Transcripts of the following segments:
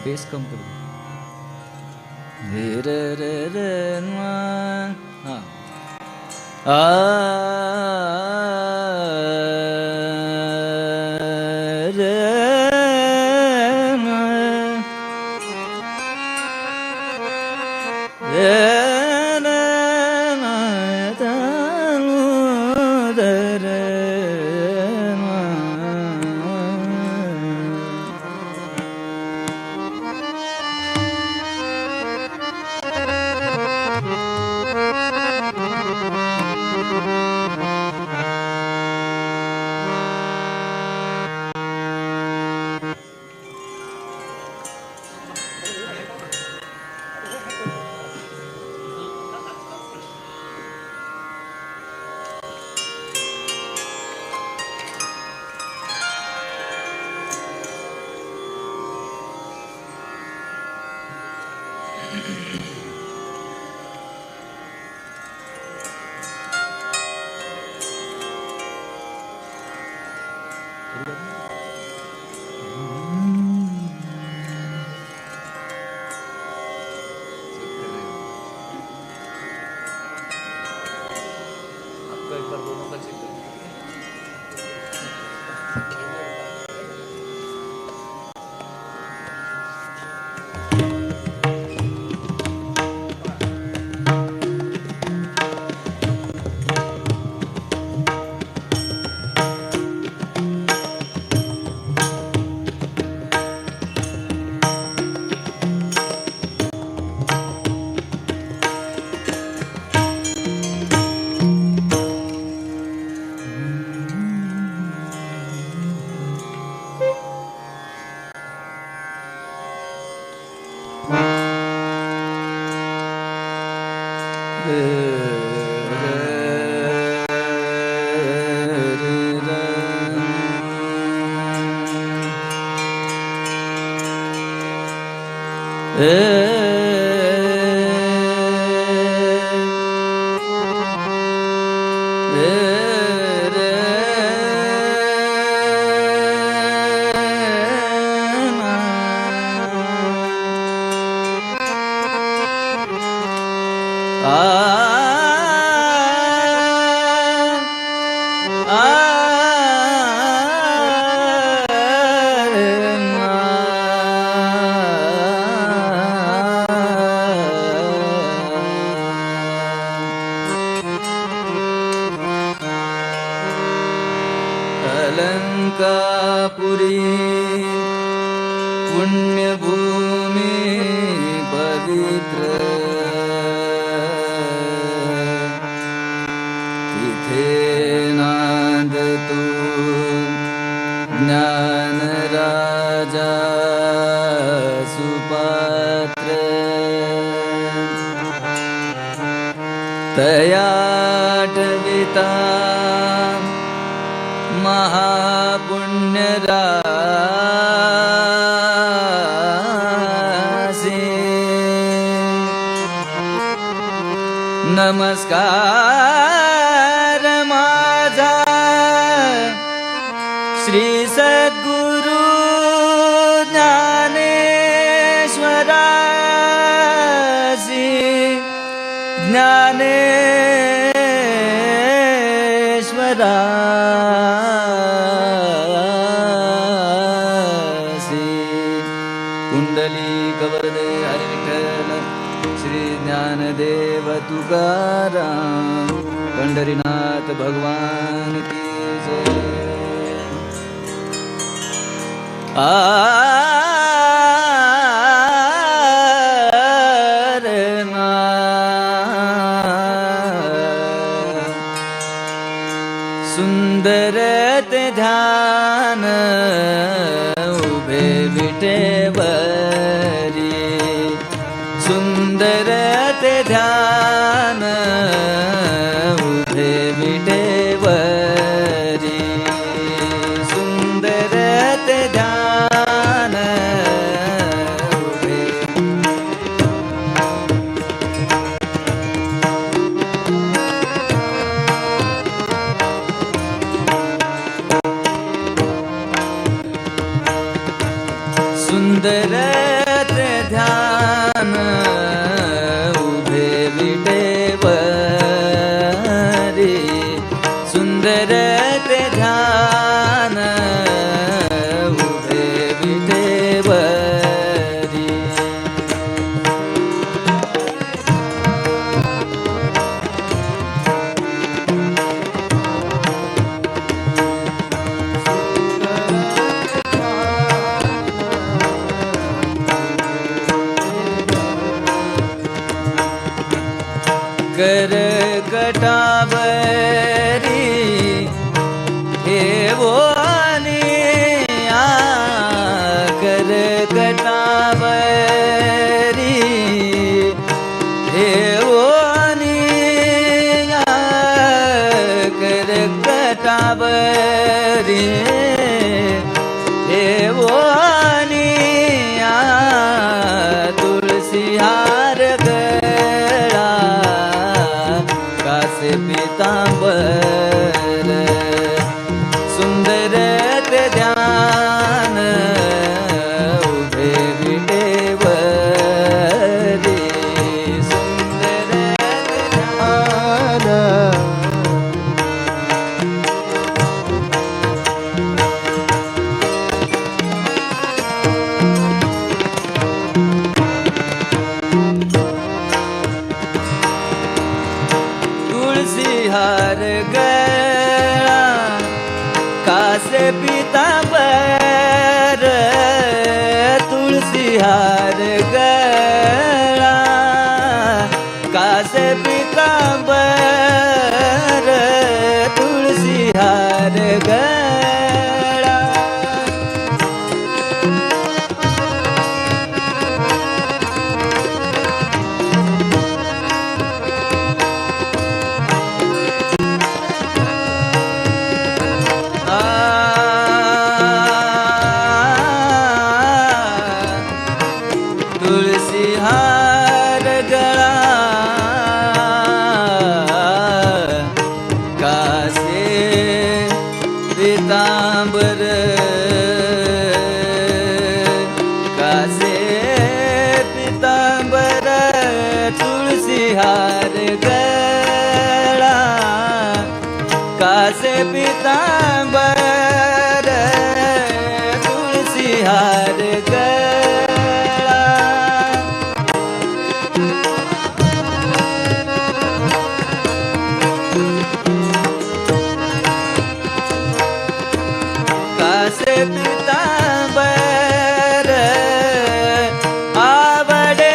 Base कम कर दो। रे रे रे हाँ रे आपका एक बार दोनों का चेक कर अलंकापुरी पुण्यभूमि पवित्र तिथे नांदतो ज्ञान राजा सुपात्र तयाटविता महापुण्य राशि नमस्कार माझा श्री सद्गुरु ज्ञानेश्वरासी ज्ञानेश्वरा कुंडलीकवरदे हरि विठ्ठल श्री ज्ञानदेव तुकाराम पंढरीनाथ भगवान की जय। सुंदर सुंदर ते ध्यान उभे विटेवरी सुंदर ते ध्यान उभे विटेवरी सुंदर ते ध्यान उभे सुंदर ते ध्यान उभे विटेवरी सुंदर ते ध्यान उभे विटेवरी करकटावरी हेवोनी करकटावरी हेवोनी करकटावरी हेवोनी तुलसी हार गळा कासे पीतांबर सुंदर ते ध्यान उभे विटेवरी सुंदर ते ध्यान तुलसी हार गळा कासे पीतांबर तुलसी हार गळा कासे पीतांबर तुलसी हार गळा तुलसी हार गळा कासे पीतांबर कासे पीतांबर तुलसी हार गळा कासे पीतांबर तुलसी हार गळा कासे पीतांबर आवडे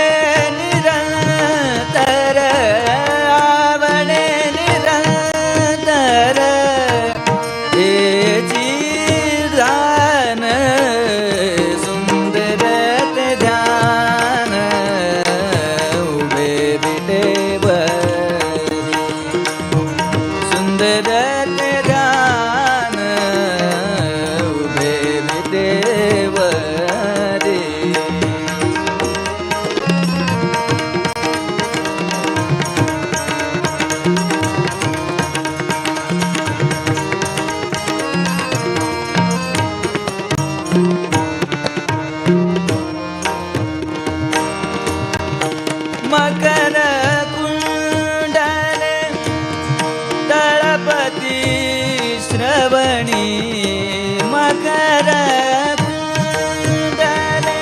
निरंतर आवडे निरंतर हेची ध्यान सुंदर ते ध्यान उभे विटेवरी सुंदर ते ध्यान उभे विटेवरी मकर कुंडले तळपती श्रवणी मकर कुंडले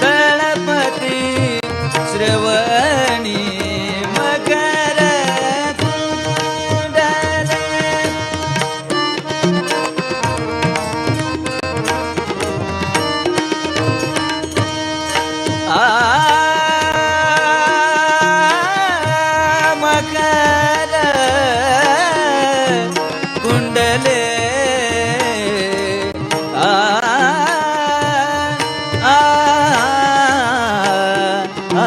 तळपती श्रवणी मकर कुंडले मकर कुंडले कुंडले आ आ आ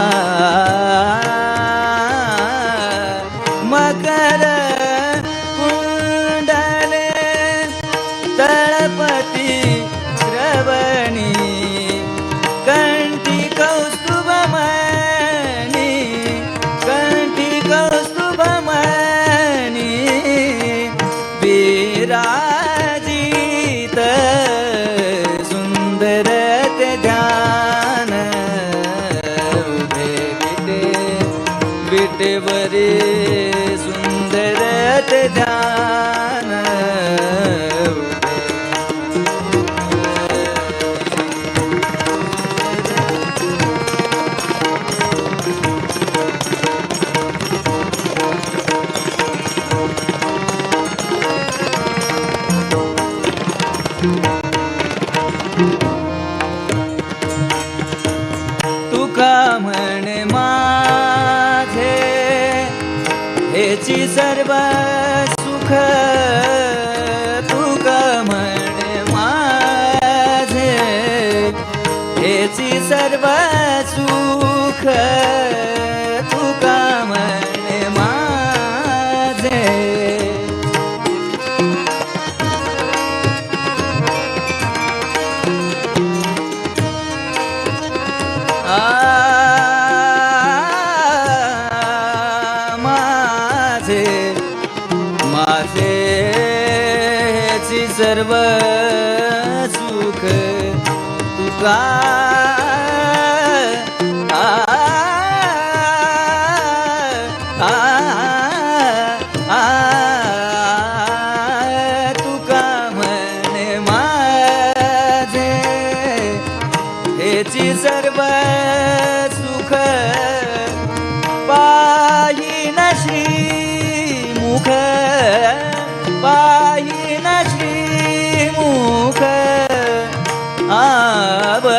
मकर कुंडले तळपती श्रवणी कंठी कौस्तुभमणी कंठी कौस्तुभमणी विराजित सुंदर ते ध्यान उभे विटेवरी सुंदर ते ध्यान तुका म्हणे माझे हेची सर्व सुख तुका म्हणे माझे हेची सर्व सुख तुका म्हणे माझे माझे ची सर्व सुख तुका तुका म्हणे माझे हेची सर्व सुख पाहिन श्रीमुख पाहिन श्रीमुख आव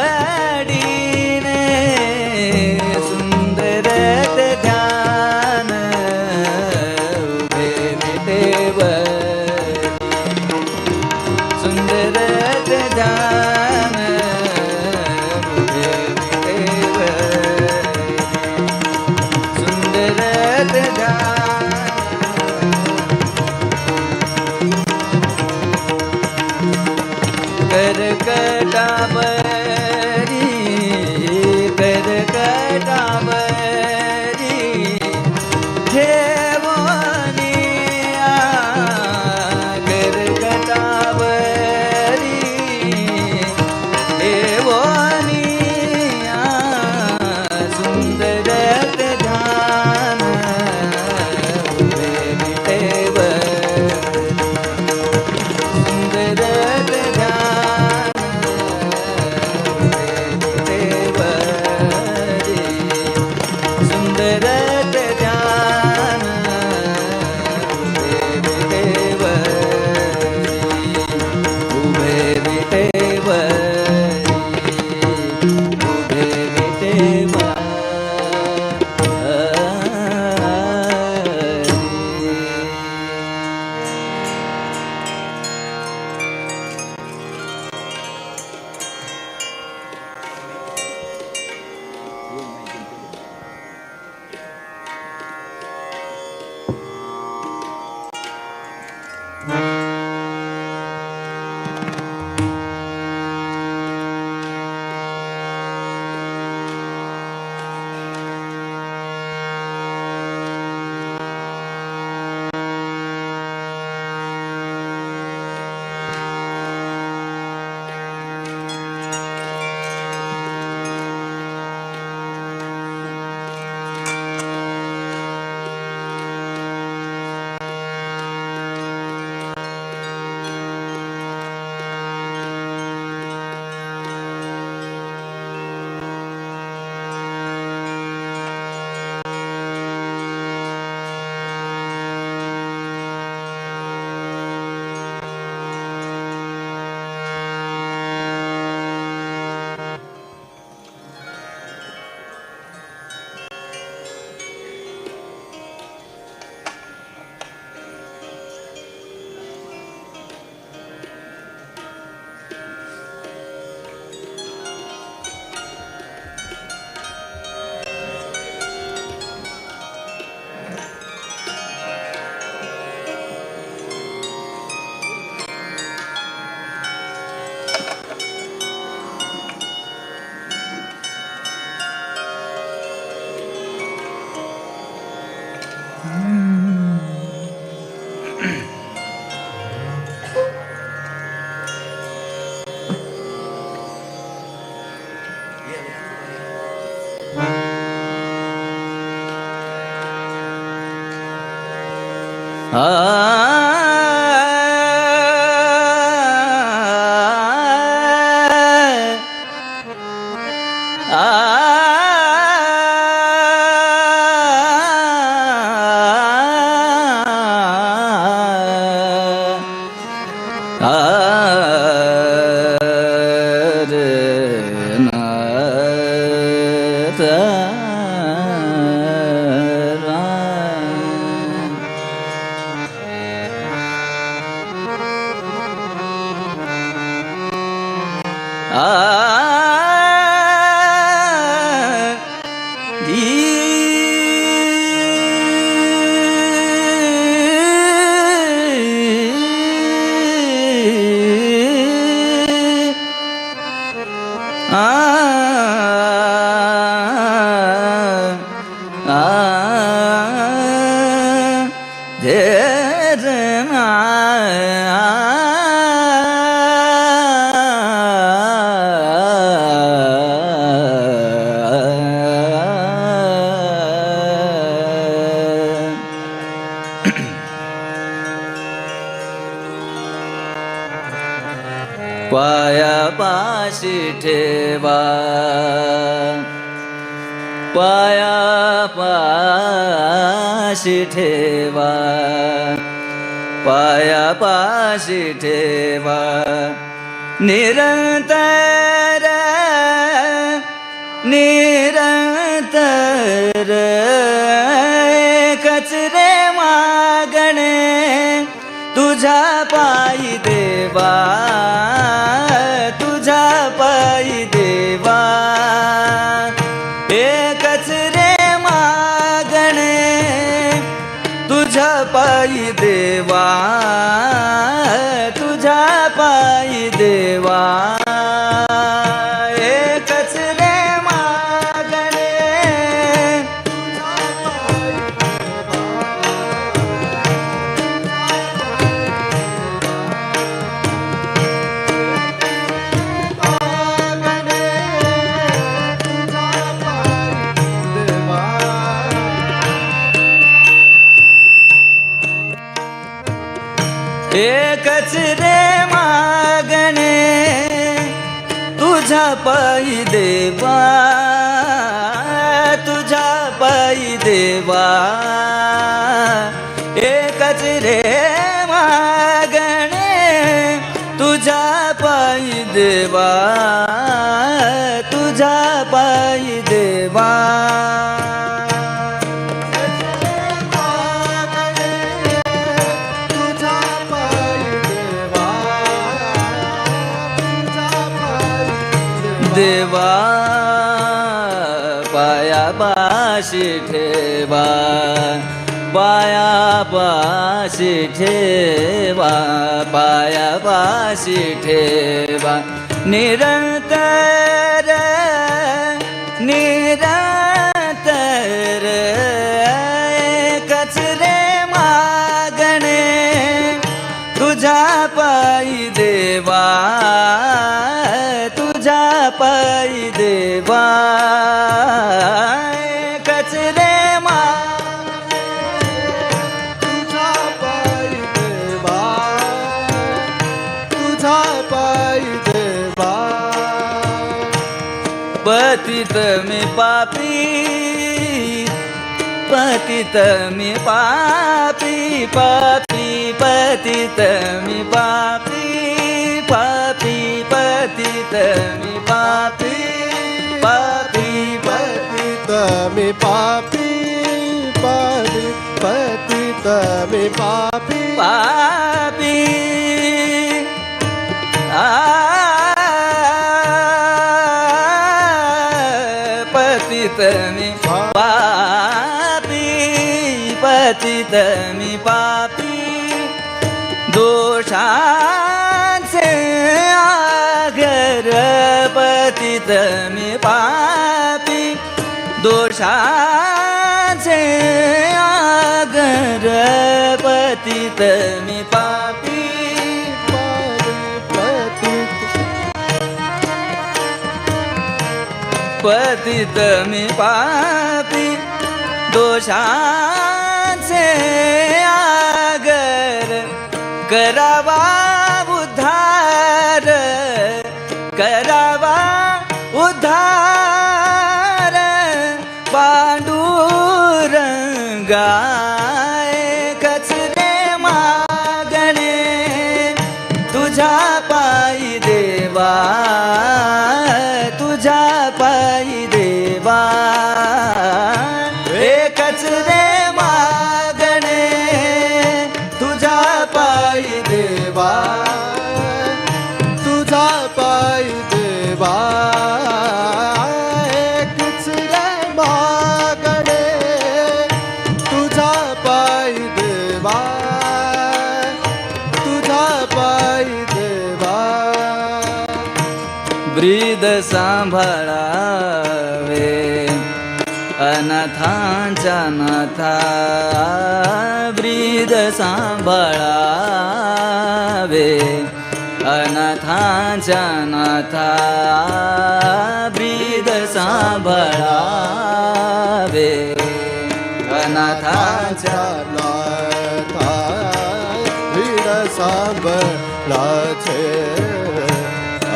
पायापाशी ठेवा पायापाशी ठेवा पायापाशी ठेवा निरंतर निरंतर कचरे मागणे तुझ्या पायी देवा तुझ्या पायी देवा एकच रे मागणे तुझ्या पायी देवा तुझ्या पायी देवा एकच रे मागणे एकच रे मागणे तुझ्या पायी देवा तुझ्या पायी देवा एकच रे मागणे तुझ्या पायी देवा तुझ्या पायी देवा देवा पायापाशी ठेवा पायापाशी ठेवा पायापाशी ठेवा निरंतर निरंतर एकच रे मागणे तुझ्या पायी देवा तुझ्या पायी देवा एकच रे मागणे तुझ्या पायी देवा तुझ्या पायी देवा पतित मी पापी पतित मी पापी पापी पतित मी पापी पापी पतित मी पापी पापी पतित मी पापी पापी पतित मी पापी पापी पतित मी पापी पतित मी पापी दोषांचे आगर पतित मी पापी दोषांचे आगर पतित मी पापी पतित मी पापी दोषांचे आगर करावा उद्धार, करावा उद्धार पांडुरंगा एकच रे मागणे तुझ्या पायी देवा, तुझ्या पायी देवा एकच रे मागणे तुझ्या पायी देवा तुझा पायी देवा एकच रे मागणे तुझा पायी देवा, तुझा पायी देवा. ब्रीद सांभाळावे अनाथांच्या नाथा, ब्रीद सांभाळावे अनाथांच्या नाथा, ब्रीद सांभाळावे अनाथांच्या नाथा, भीड सांभाळाचे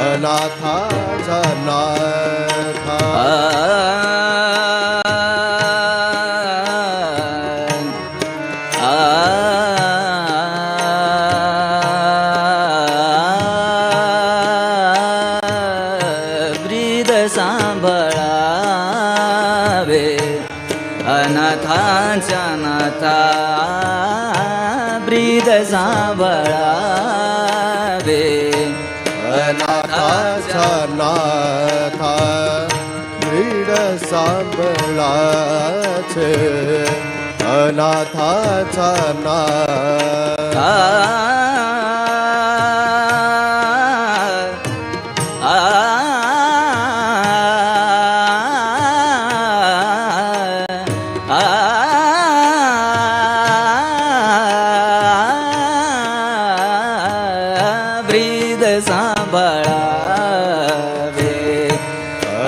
अनाथांच्या नाथा. ब्रीद सांभाळावे अनाथांच्या नाथा, ब्रीद सांभाळावे अनाथांच्या नाथा, भीड सांभाळाचे अनाथांच्या नाथा. ब्रीद सांभाळावे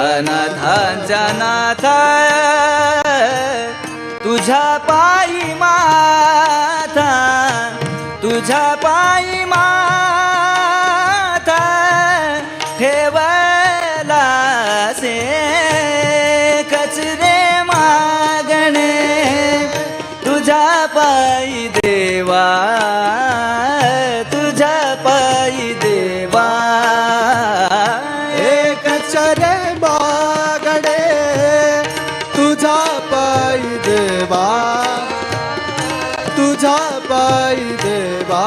अनाथांच्या नाथा, तुझ्या पायी माथा, तुझ्या पायी माथा ठेवला से कचरे मागणे तुझ्या पायी देवा, तुझ्या पायी देवा एकच रे मागणे तुझा पायी देवा, तुझा पायी देवा.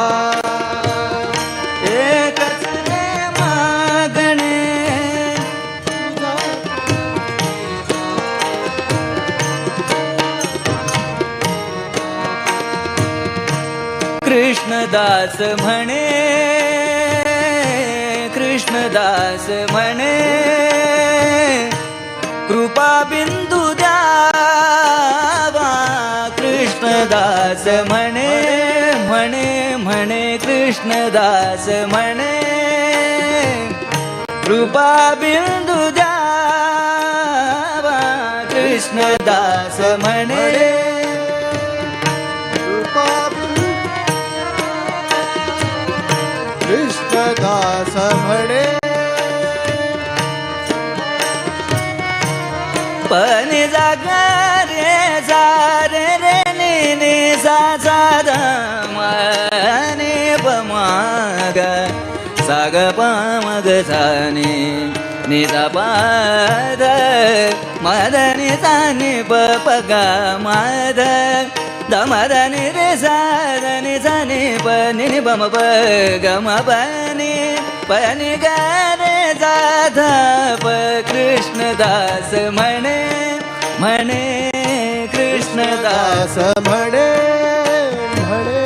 एकच रे मागणे कृष्णदास म्हणे, कृष्णदास म्हणे कृपा बिंदू द्यावा, कृष्णदास म्हणे म्हणे म्हणे कृष्णदास म्हणे कृपा बिंदू द्यावा, कृष्णदास म्हणे कृष्णदास म्हणे पनि जागा रे जारे रे नि सा सा ध म नि प म ग सा ग प म ग सा नि सा प ध म ध नि सा नि प प ग म ध ध म ध नि रे सा ध नि सा नि प नि नि प म प ग म प नि ग रे जा ध प. कृष्णदास म्हणे म्हणे कृष्णदास म्हणे म्हणे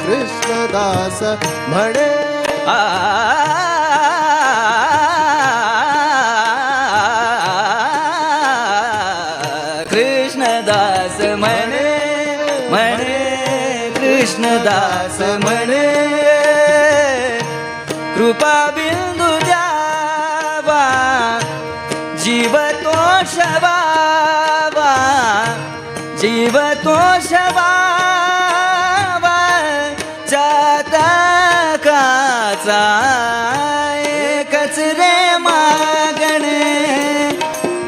कृष्णदास म्हणे कृष्णदास म्हणे म्हणे कृष्णदास म्हणे कृपा बिंदू द्यावा जीव तो शवावा जीव तो शवावा जाता माझा एकच रे मागणे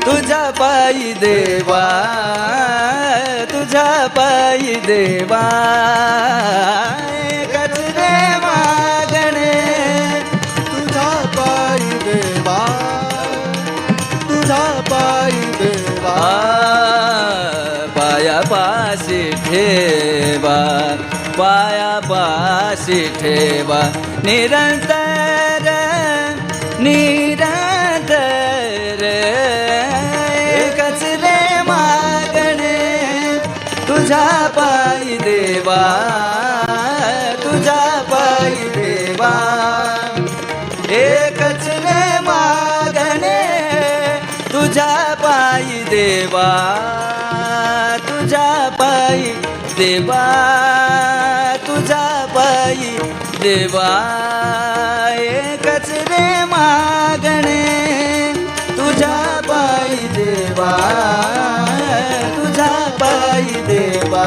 तुझ्या पायी देवा तुझ्या पायी देवा एकच रे मागणे तुझा पायी देवा तुझा पायी देवा पायापाशी ठेवा पायापाशी ठेवा निरंतर निरंतर एकच रे मागणे तुझ्या पायी देवा तुझ्या पायी देवा एकच रे मागणे तुझ्या पायी देवा तुझ्या पायी देवा तुझ्या पायी देवा एकच रे मागणे तुझ्या पायी देवा तुझ्या पायी देवा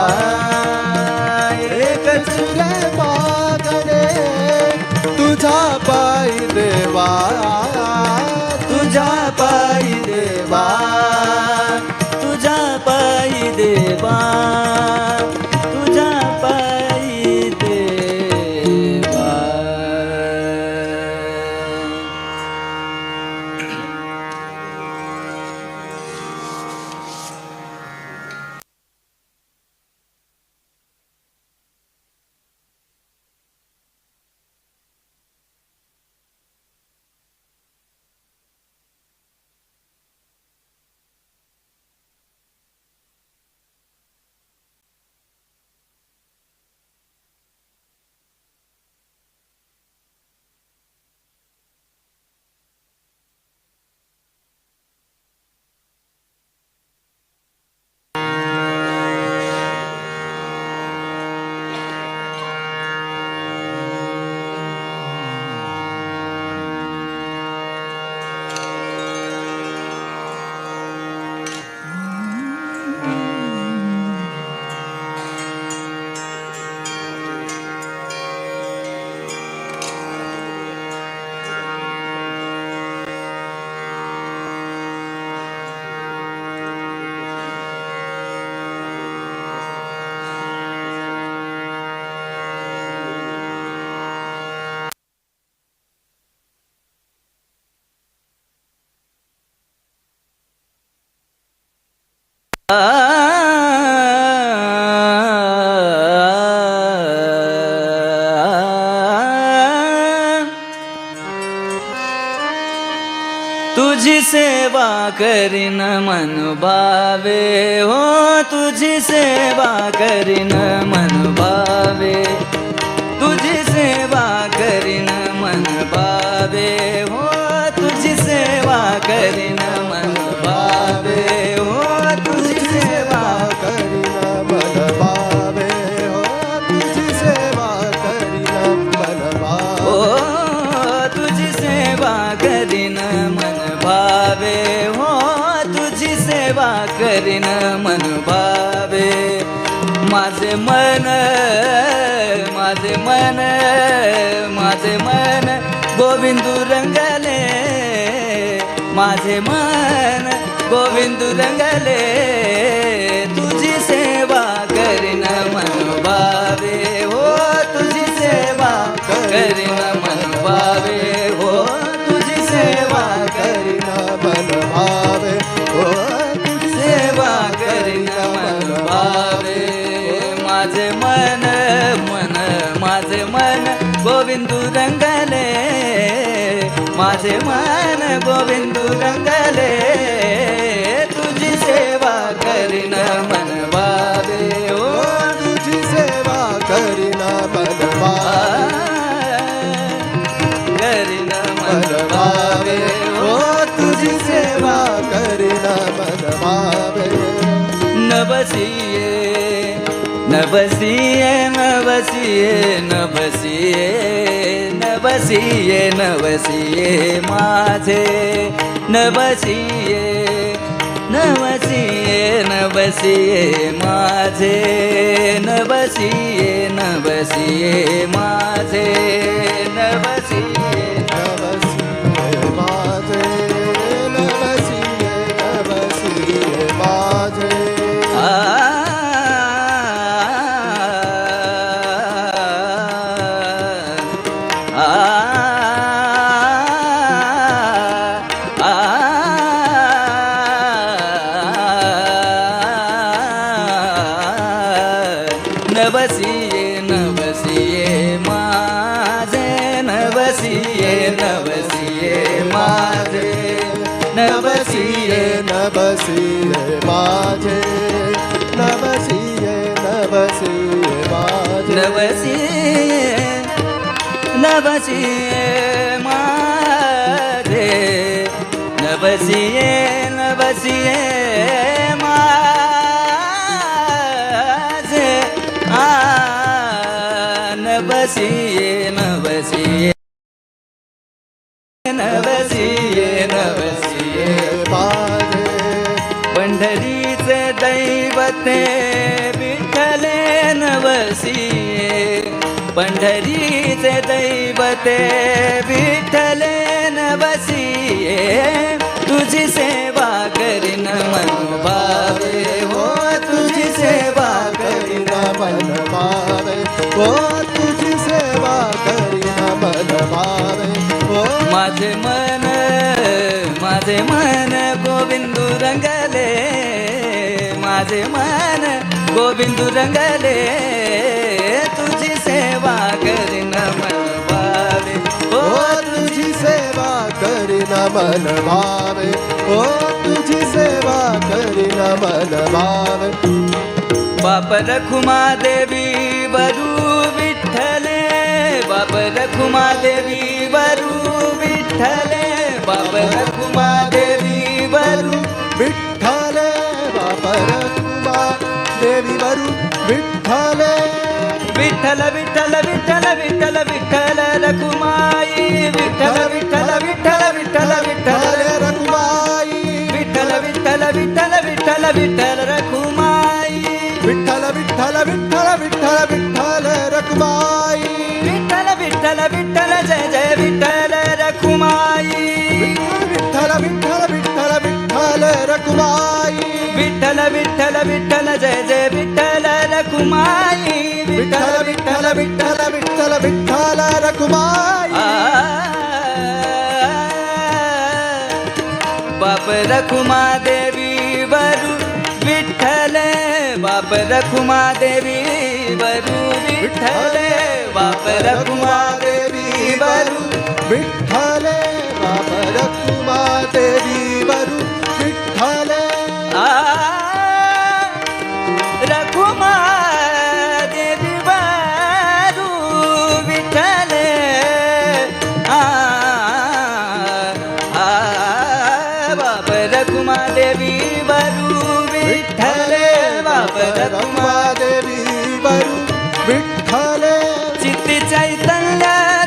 एकच रे मागणे तुझा पायी देवा तुझ्या पायी देवा तुझ्या पायी देवा तुझ्या पायी देवा तुझी सेवा करीन मन भावे हो तुझी सेवा करीन मन भावे तुझी सेवा करीन मन भावे हो तुझी सेवा करीन मन भावे हो तुझी सेवा करीन मन भावे हो तुझी सेवा करीन मन भावे हो तुझी सेवा करीन मन भावे हो तुझी सेवा करीन मन भावे माझे मन माझे मन माझे मन गोविंदू रंगले माझे मन गोविंदू रंगले तुझी सेवा करीन मन भावे हो तुझी सेवा करीन मन भावे हो तुझी सेवा करीन मन भावे हो तुझी सेवा करीन मन भावे माझे मन मन माझे मन गोविंदू रंगले माझे मन गोविंदू रंगले तुझी सेवा करीन मन भावे हो तुझी सेवा करीन मन भावे करीन मन भावे हो तुझी सेवा करीन मन भावे न बसिये न बसिये न बसिये न बसिये न बसिये न बसिये माझे न बसिये न बसिये न बसिये माझे न बसिये न बसिये माझे न बसिये नवसिये नवसिये माझे नवसिये नवसिये माझे नवसिये नवसिये माझे नवसिये नवसिये माझे नवसिये नवसिये माझे नवसिये नवसिये नवसिये नवसिये माझे पंढरीचे दैवते विठ्ठले नवसिये पंढरीचे दैवते विठ्ठले नवसिये तुझी सेवा करीन मन भावे हो तुझी सेवा करीन मन भावे ओ तुझी सेवा करीन मन भावे ओ माझे मन गोविंदू रंगले माझे मन गोविंदू रंगले तुझी सेवा करीन मन भावे ओ तुझी सेवा करीन मन भावे ओ तुझी सेवा करीन मन भावे बाप रखुमा देवी वरू विठ्ठले बाप रखुमा देवी वरू विठ्ठले बाप रखुमा देवी वरू विठ्ठले बाप रखुमा देवी वरू विठ्ठले विठ्ठल विठ्ठल विठ्ठल विठ्ठल विठ्ठल रखुमाई विठ्ठल विठ्ठल विठ्ठल विठ्ठल विठ्ठल रखुमाई विठ्ठल विठ्ठल विठ्ठल विठ्ठल विठ्ठल रखुमाई विठ्ठल विठ्ठल विठ्ठल विठ्ठल विठ्ठल रखुमाई विठ्ठल विठ्ठल विठ्ठल जय जय विठ्ठल रखुमाई विठ्ठल विठ्ठल विठ्ठल विठ्ठल रखुमाई विठ्ठल विठ्ठल विठ्ठल जय जय विठ्ठल रखुमाई विठ्ठल विठ्ठल विठ्ठल विठ्ठल विठ्ठल रखुमाई बाप रखुमा देवी वरू विठ्ठले बाप रखुमा देवी वरू विठ्ठले बाप रखुमा देवी वरू विठ्ठले बाप रखुमा देवी वरू विठ्ठले रखुमा देवी वरू विठ्ठले बाप रखुमा देवी वरू विठ्ठले बाप रखुमा देवी वरू विठ्ठले चित्ती चैतन्य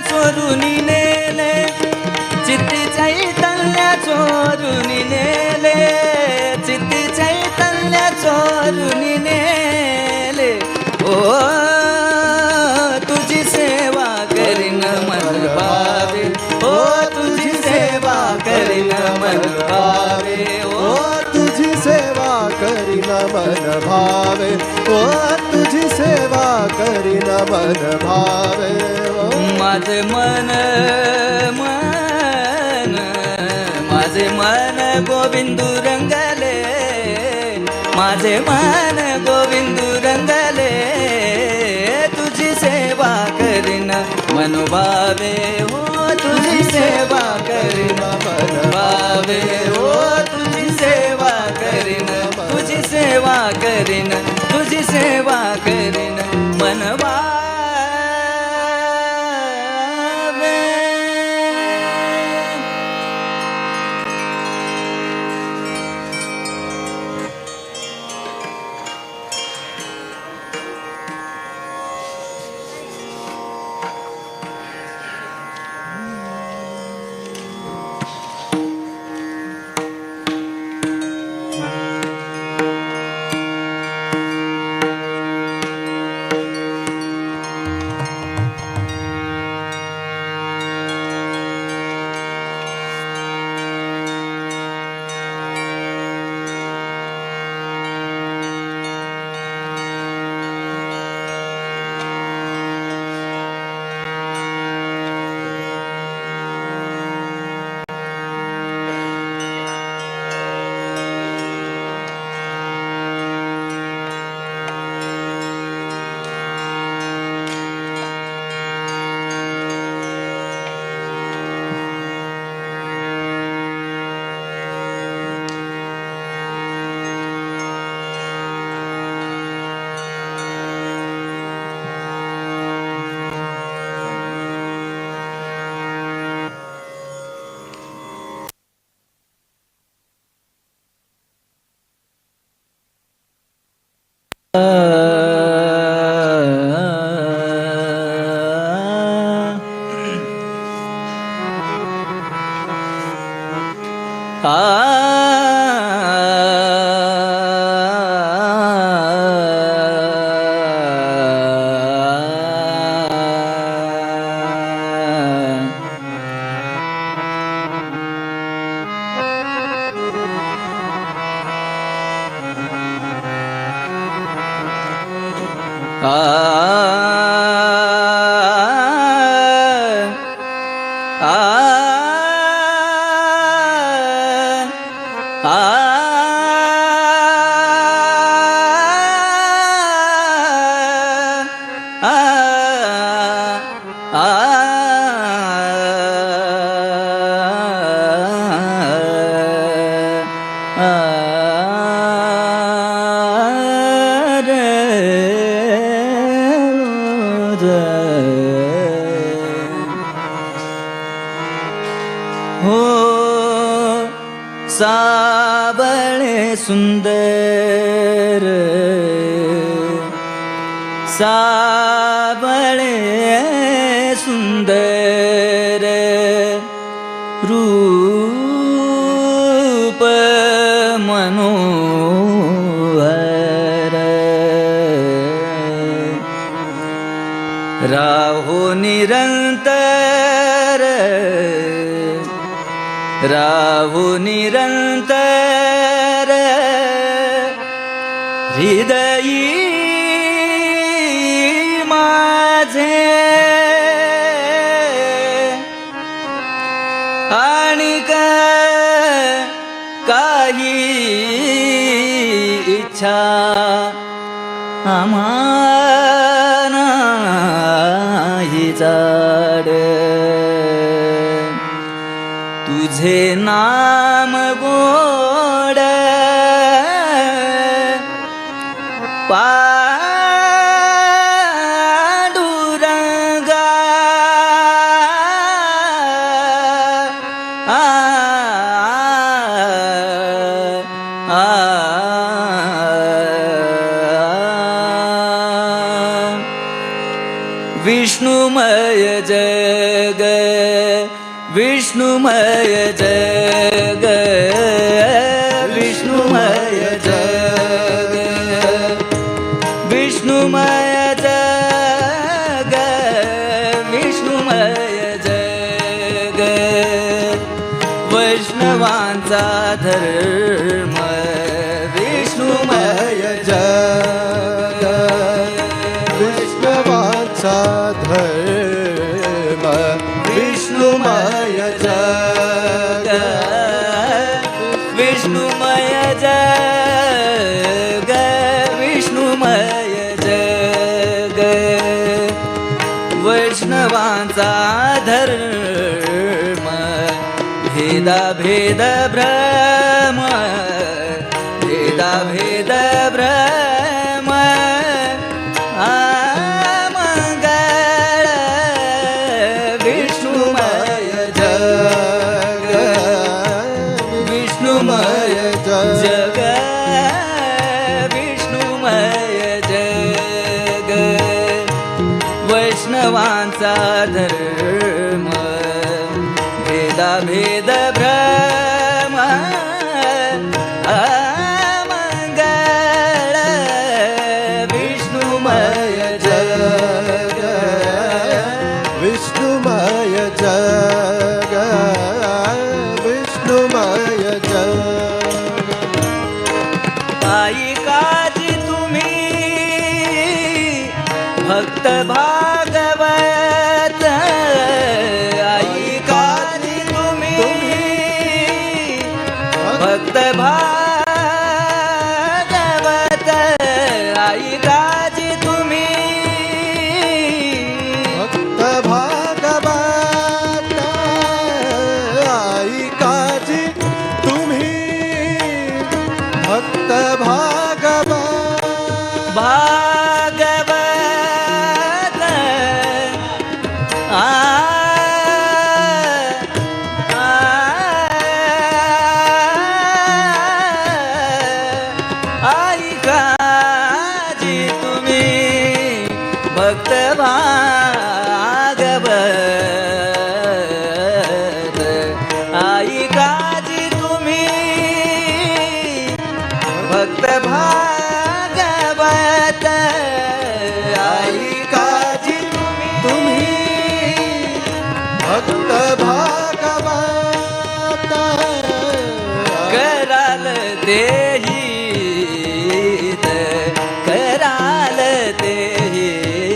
चोरून नेले चित्ती चैतन्य चोरून नेले चित्ती चैतन्य चोरून नेले ओ तुझी सेवा करीन मन भावे ओ तुझी सेवा करीन मन भावे ओ तुझी सेवा करीन मन भावे ओ तुझी सेवा करीन मन भावे माझे मन गोविंदू रंगले माझे मन गोविंदू रंगले तुझी सेवा करीन मन भावे हो तुझी सेवा करीन मन भावे हो तुझी सेवा करीन तुझी सेवा करीन तुझी सेवा करीन मन भावे हो सावळे सुंदर सावळे सुंदर रूप मनोहर राहो निरंतर राहू निरंतर हृदयी माझे आणि काही इच्छा आम्हानाही जाड तुझे नाम गोड पांडुरंगा विष्णुमय जग विष्णुमय जग विष्णुमय जग विष्णुमय जग विष्णुमय जग वैष्णवांचा धर्म विष्णुमय जग वैष्णवांचा धर्म विष्णुमय जग विष्णुमय जग विष्णुमय जग वैष्णवांचा धर्म भेदा भेद भ्रम भेदा भेद भ्रम जग विष्णुमय जग वैष्णवांचा धर्म भेदा भेद भ्रम अमंगळ विष्णुमय जग विष्णुमय जग विष्णुमय जग आई काजी तुम्ही भक्त भागवत आई काजी तुम्ही भागवत आई काजी तुम्ही भक्त भागवत कराल देहित कराल देहित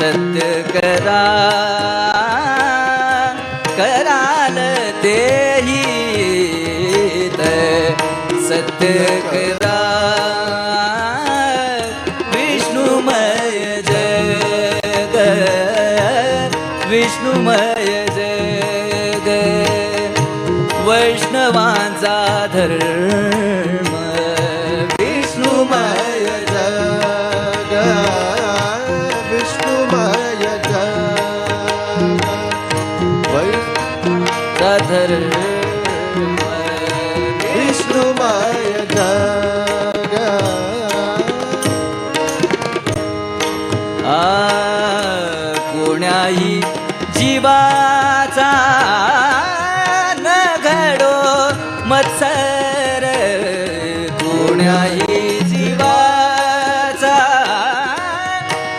सत्य कराल देहित सत्य करा विष्णुमय जग विष्णुमय जग वैष्णवांचा धर्म विष्णुमय जग विष्णुमय जग धर्म विष्णुमय जग कोण्याही जीवाचा न घडो मत्सर कोण्याही जीवाचा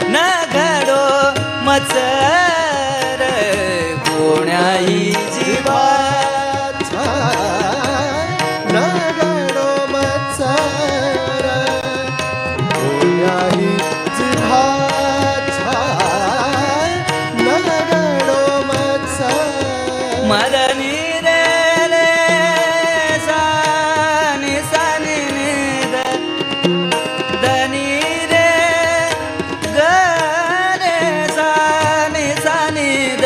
न घडो मत्सर कोण्याही जीवाचा नगडो मत्सर कोण्याही जीवाचा नगडो मत्सर मरणी रे रे सानी सानी निद दनी रे ग रे सानी सानी द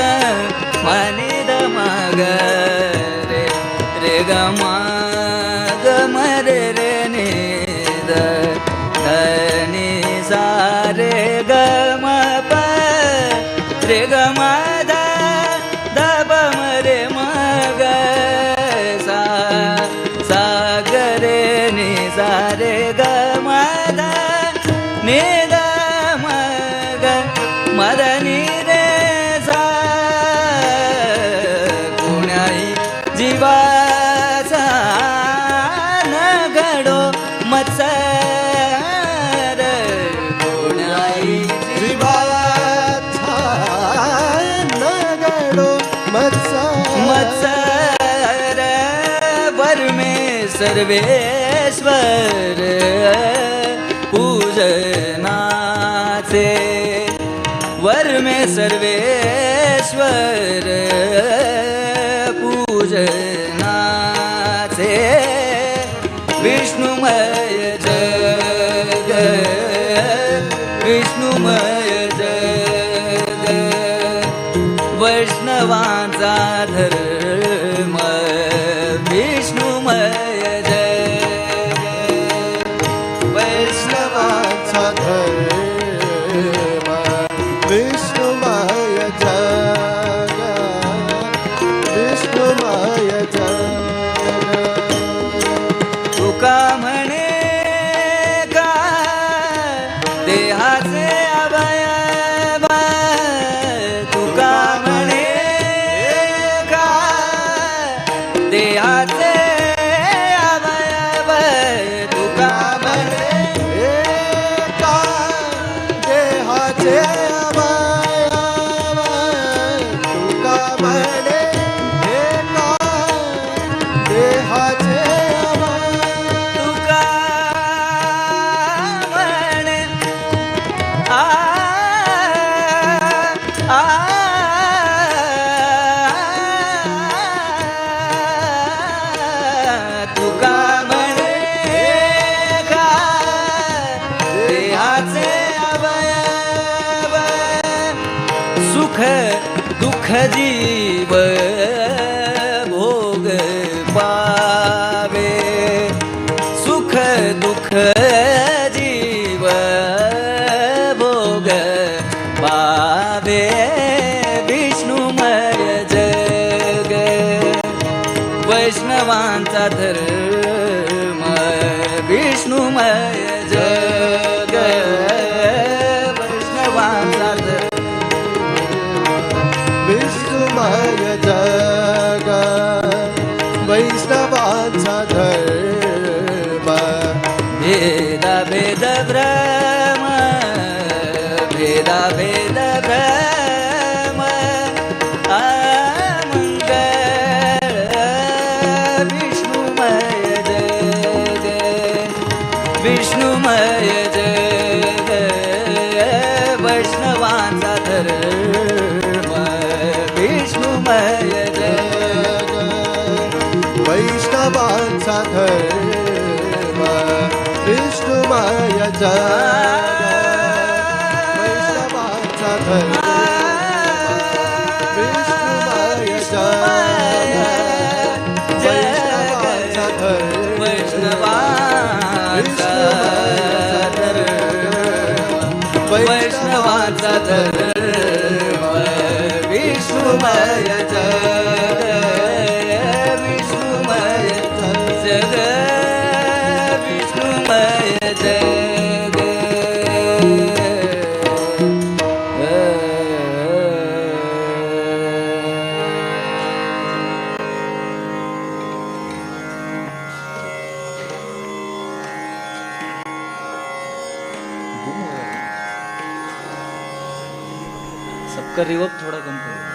मनी द मग रे रे ग मग मरे रे निद धनी सा रे ग म प रे ग म ध ब म रे म ग सा सा ग रे नि सा रे ग म ध नि द म ग म ध नि रे सा कोण्याही जीवाचा न घडो मत्सर कोण्याही जीवाचा नगडो मत्सर वर में सर्वेश्वर पूजनाचे वर में सर्वेश्वर पूजनाचे विष्णुमय जग विष्णुमय जग वैष्णवांचा धर्म विष्णुमय जग वैष्णवाचा धर्म विष्णुमय जग विष्णुमय जग तुका म्हणे का देहाचे अवयव तुका म्हणे का देहाचे अवयव तुका म्हणे एका देहाचे अवयव तुका म्हणे एका देहाचे अवयव तुका म्हणे आ आ तुका म्हणे का देहाचे अवयव सुख दुःख जीव भोग पावे सुख दुःख जीव भोग पावे विष्णुमय जग वैष्णवांचा धर्म विष्णुमय जग वैष्णवांचा धर्म विष्णुमय जग वैष्णवाचा धर्म विष्णुमय जय वैष्णवांचा धर्म विष्णुमय जय वैष्णवांचा धर्म विष्णुमय जय वैष्णवांचा धर्म वैष्णवांचा धर्म विष्णुमय जय विष्णुमय जग विष्णुमय जग सबका रिवर्ब थोड़ा कम करो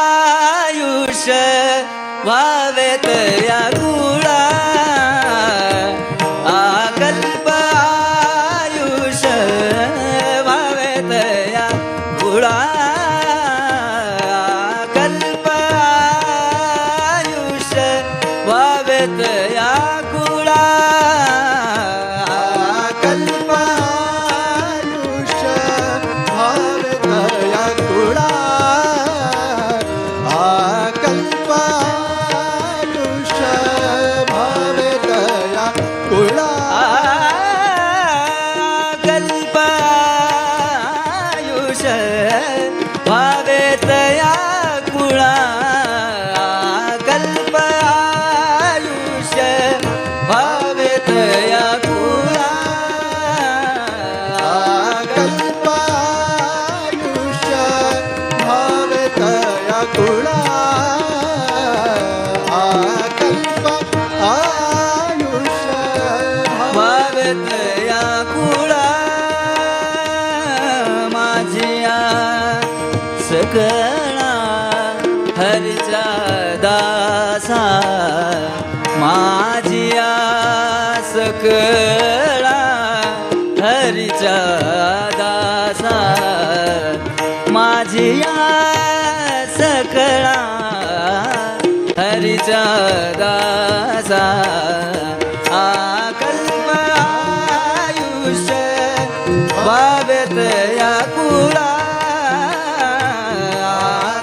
कल्पायुष्य व्हावेत या गुळा कल्पायुष्य व्हावेत या गुळा कल्पायुष्य व्हावेत या गुळा कुळा कल्प सकळा हरीचा दासा माझी सकळा हरीचा दासा कल्प आयुष्य भावेत या कुळा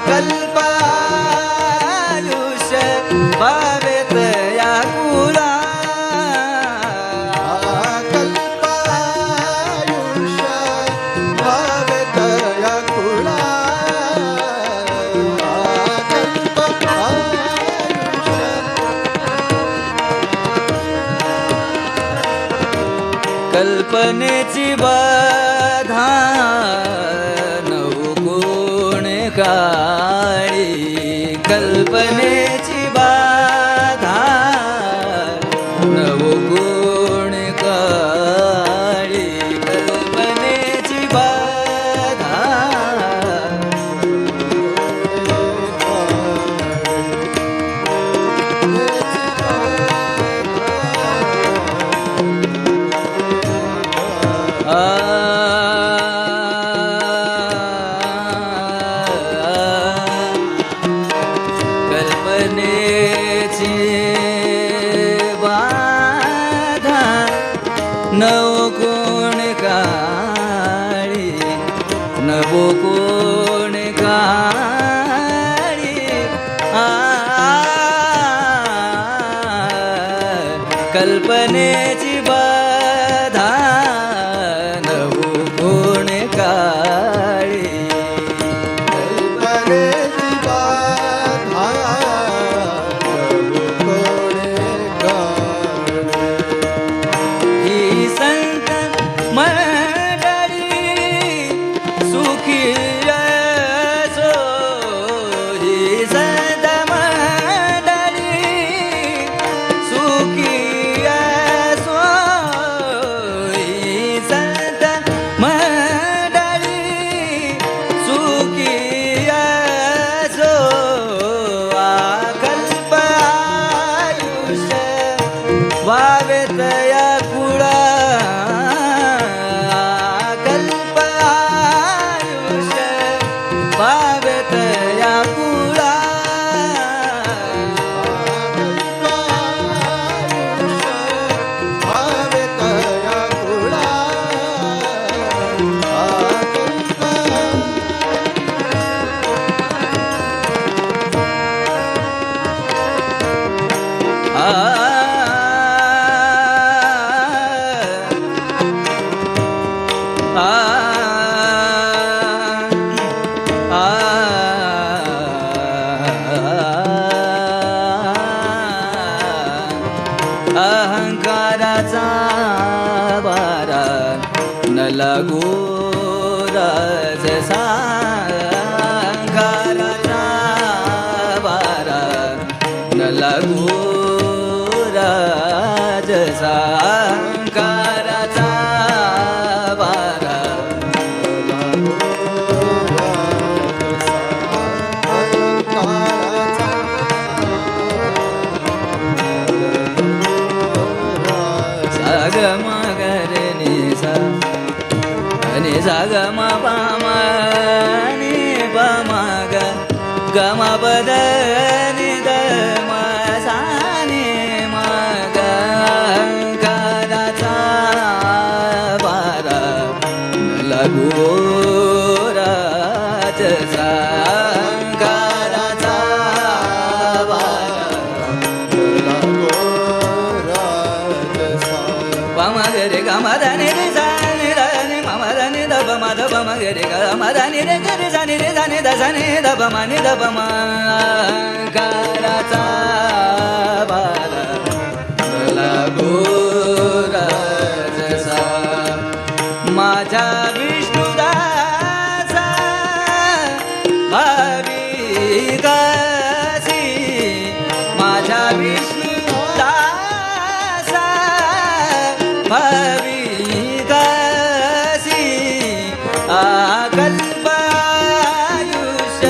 कल्प आयुष्य भावेत या कुळा कल्पनेची बाधा नऊ गुण काळी कल्पनेची बाधा नऊ गुण काळी कल्पनेची बाधा कल्पनेची बाधा नव कोण काळी नव कोण काळी कल्पनेची बाधा नव कोण काळी कल्पनेची बाधा नऊ कोण काळी ही संत मंडळी सुखी असो ही संत मंडळी सुखी असो ही संत मंडळी सुखी असो कल्प आयुष्य वावेत या कुळा कल्प आयुष्य वावेत या कुळा अहंकाराचा बारा न लागू राजसा अहंकाराचा बारा न लागू राजसा अहंकाराचा बारा ग म ग रे नि सा नि सा ग म प म नि प म ग ग म प द नि द म सा नि म ग अहंकाराचा बारा न लागू राजसा अहंकाराचा बारा पम ग रे ग म ध नि रे सा नि ध नि म म ध नि ध प म ध प म ग रे ग म ध नि रे ग रे सा नि रे ध नि ध सा नि ध प म नि ध प म अहंकाराचा बारा न लागू राजसा माझ्या विष्णुदासा भाविकासी माझ्या विष्णुदासा भाविकासी कल्प आयुष्य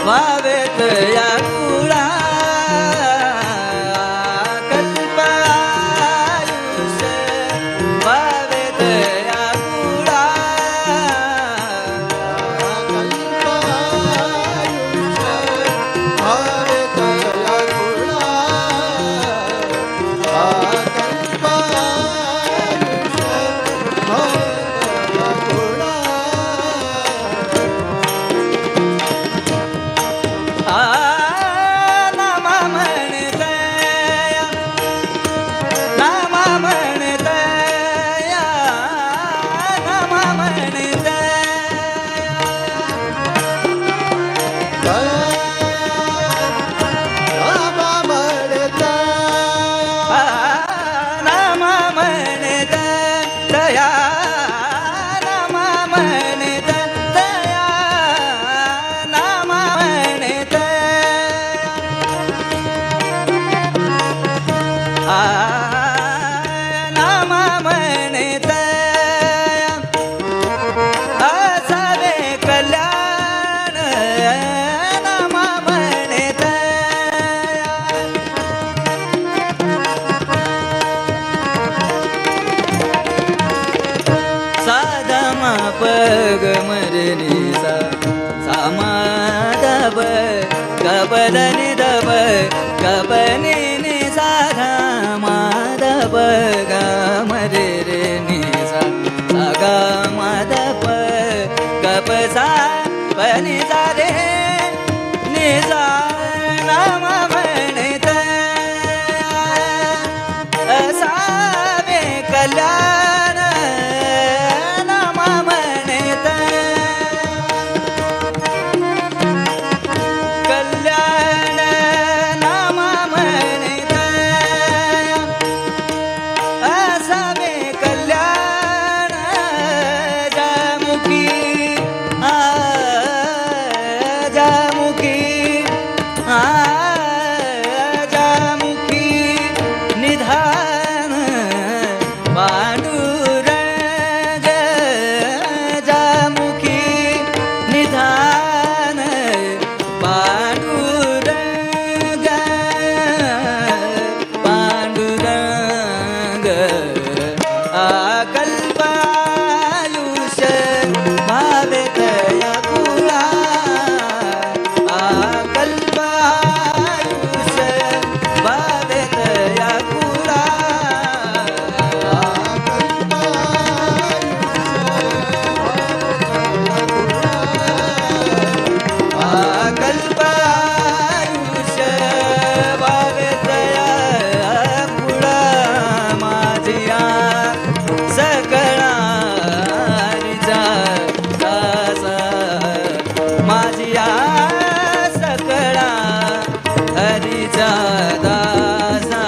भावेत या कुळा नाम म्हणत असावे कल्याण नाम म्हणत साधम पग मरणी सा सामाधब कपदनि दब कपनि नि साधा माधब ग मरे रे नि सा ग माधब कप सा पनि सा रे नि सा नाम म्हणत असावे कल्याण नाम म्हणत कल्याण नाम म्हणत असावे कल्याण जामुखी जामुखी जामुखी निधान पांडुरंग जामुखी निधान पांडुरंग पांडुरंग अकल्पायुष भावे तया कुला अकल्पायुष भावे तया कुला अकल्पायुष भावे तया कुला माझिया सकळा हरीचा दासा माझिया सकळा हरीचा दासा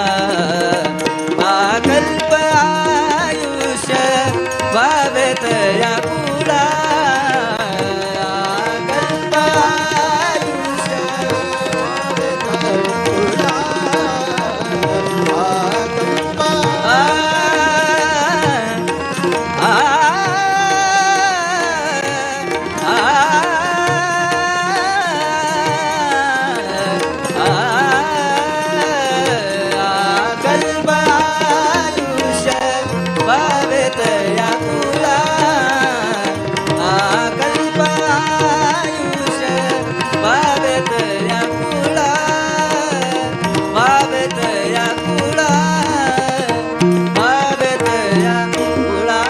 अकल्प आयुष भावे तया कुला अकल्प आयुष कल्पायुष भावे तया कुला कल्पायुष भावे तया कुला भावे तया कुला भावे तया कुला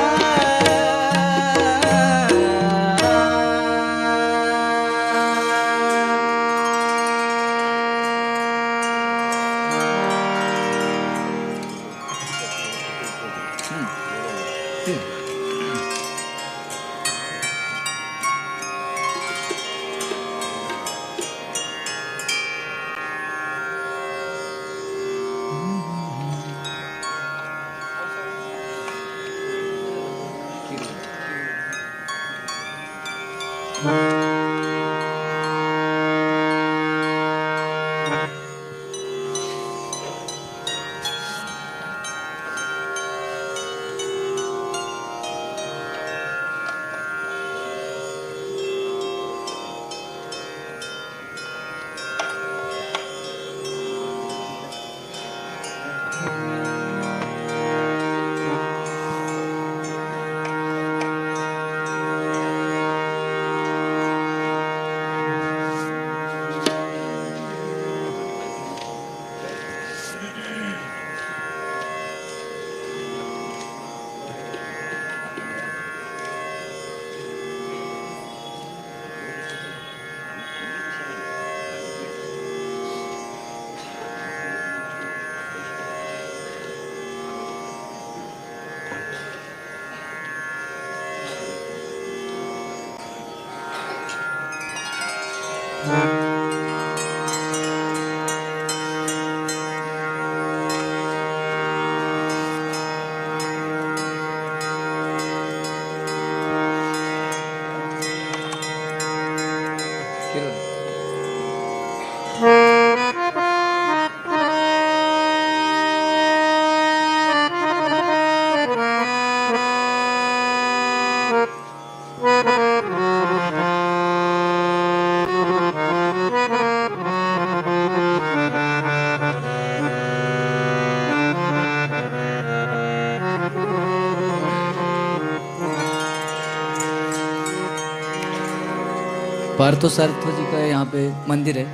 पार्थो सारथो जी का यहाँ पे मंदिर है।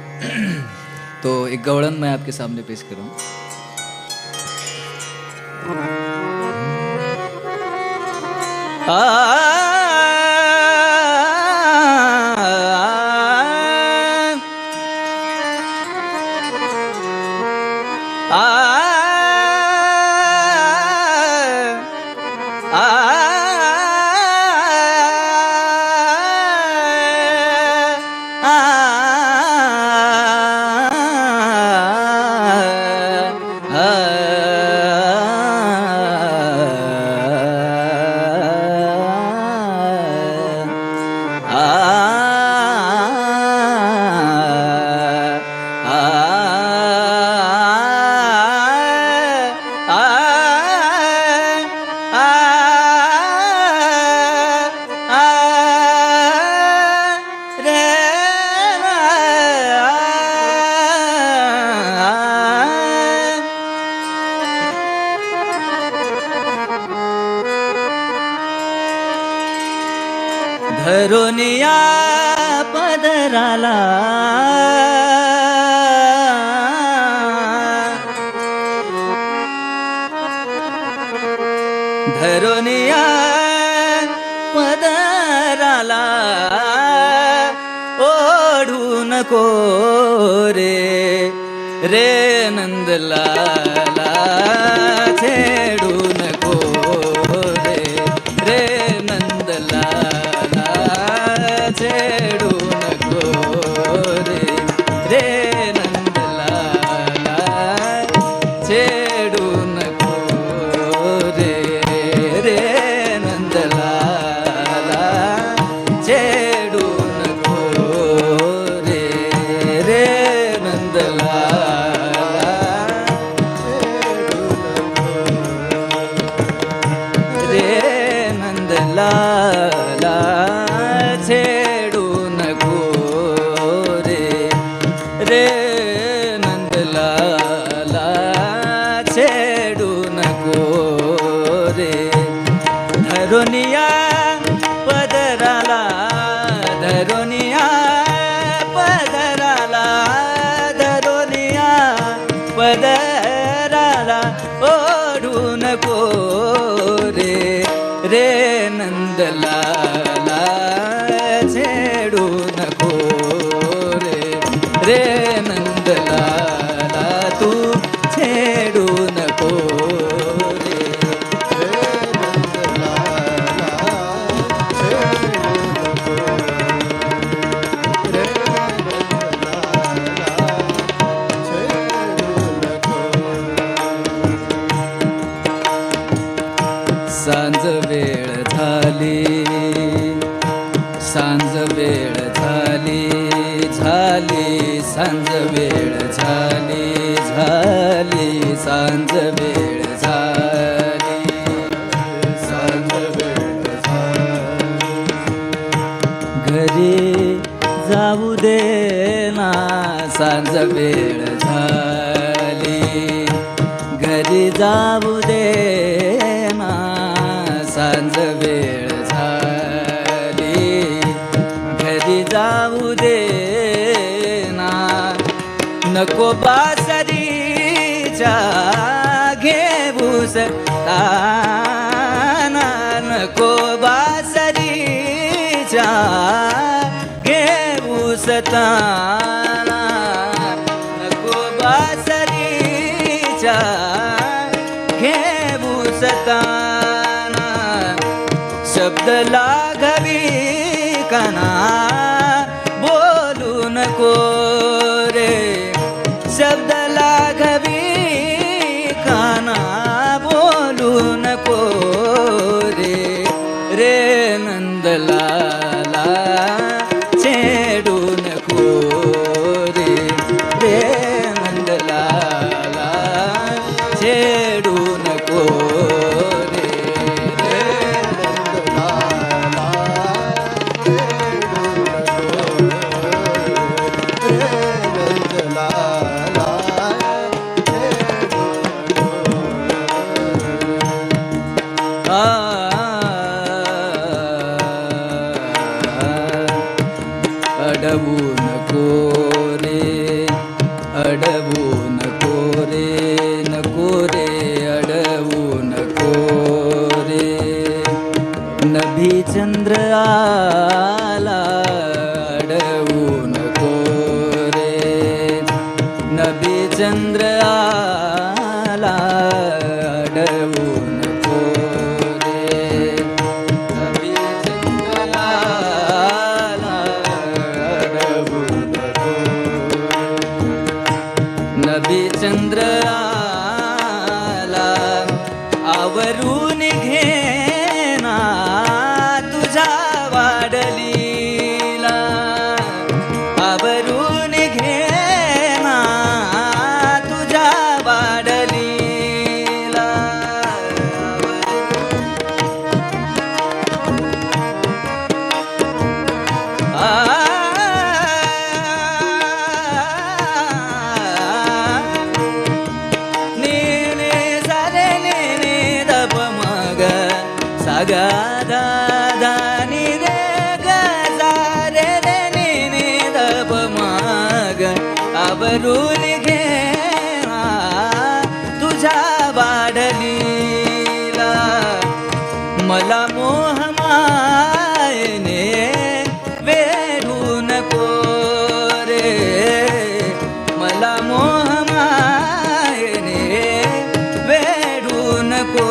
तो एक गवड़न मैं आपके सामने पेश करूँ। धरोनिया पदराला धरोनिया पदराला ओढू नको रे रे नंदलाला छेडू नको रे रे नंदलाला छेडू नको रे रे नंदलाला छेडू नको रे रे नंदलाला छेडू नको रे रे नंदलाला रे नंदलाला छेडू नको रे रे नंदलाला छेडू नको रे धरोनिया पदराला धरोनिया पदराला धरोनिया पदराला ओढू नको रे रे नंदलाला छेडू नको रे रे नंदलाला तू छेडू नको रे सांज वेळ झाली सांज वेळ झाली झाली सांज वेळ झाली झाली सांज वेळ झाली सांज वेळ झाली घरी जाऊ दे ना सांज वेळ झाली घरी जाऊ दे ना सांज वेळ झाली घरी जाऊ दे ना नको बासरीच्या घेऊस ताना नको बासरीच्या घेऊस ताना नको बासरीच्या घेऊस ताना शब्द लाघवी काना बोलू नको रे शब्द लाघवी काना बोलू नको रे रे नंदलाला छेडू नको रे रे नंदलाला छेडू नको रे रे आवरून घेना तुझ्या वाडलीला आवरून घेना तुझ्या वाडलीला गा दा दा नि रे ग जा रे रे नि नि द प म ग आवरून घे तुझ्या वाडलीला मला मोह मायने वेढू नको रे मला मोह मायने वेढू नको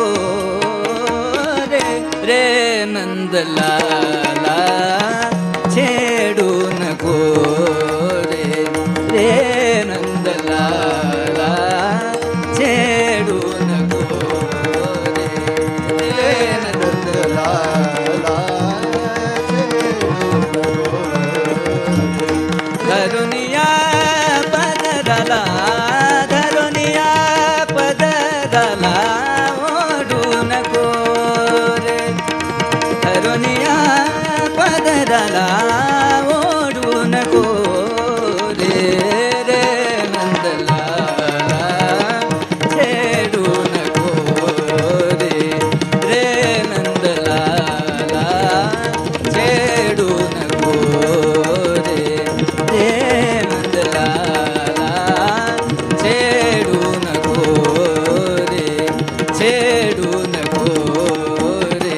रे नंदलाला छेडू नको रे रे नंदलाला छेडू नको रे रे नंदलाला धरुनिया पदराला धरुनिया पदराला ओढू नको धरुनिया पदराला ओढू नको रे रे नंदलाला छेडू नको रे रे नंदलाला छेडू नको रे रे नंदलाला छेडू नको रे छेडू नको रे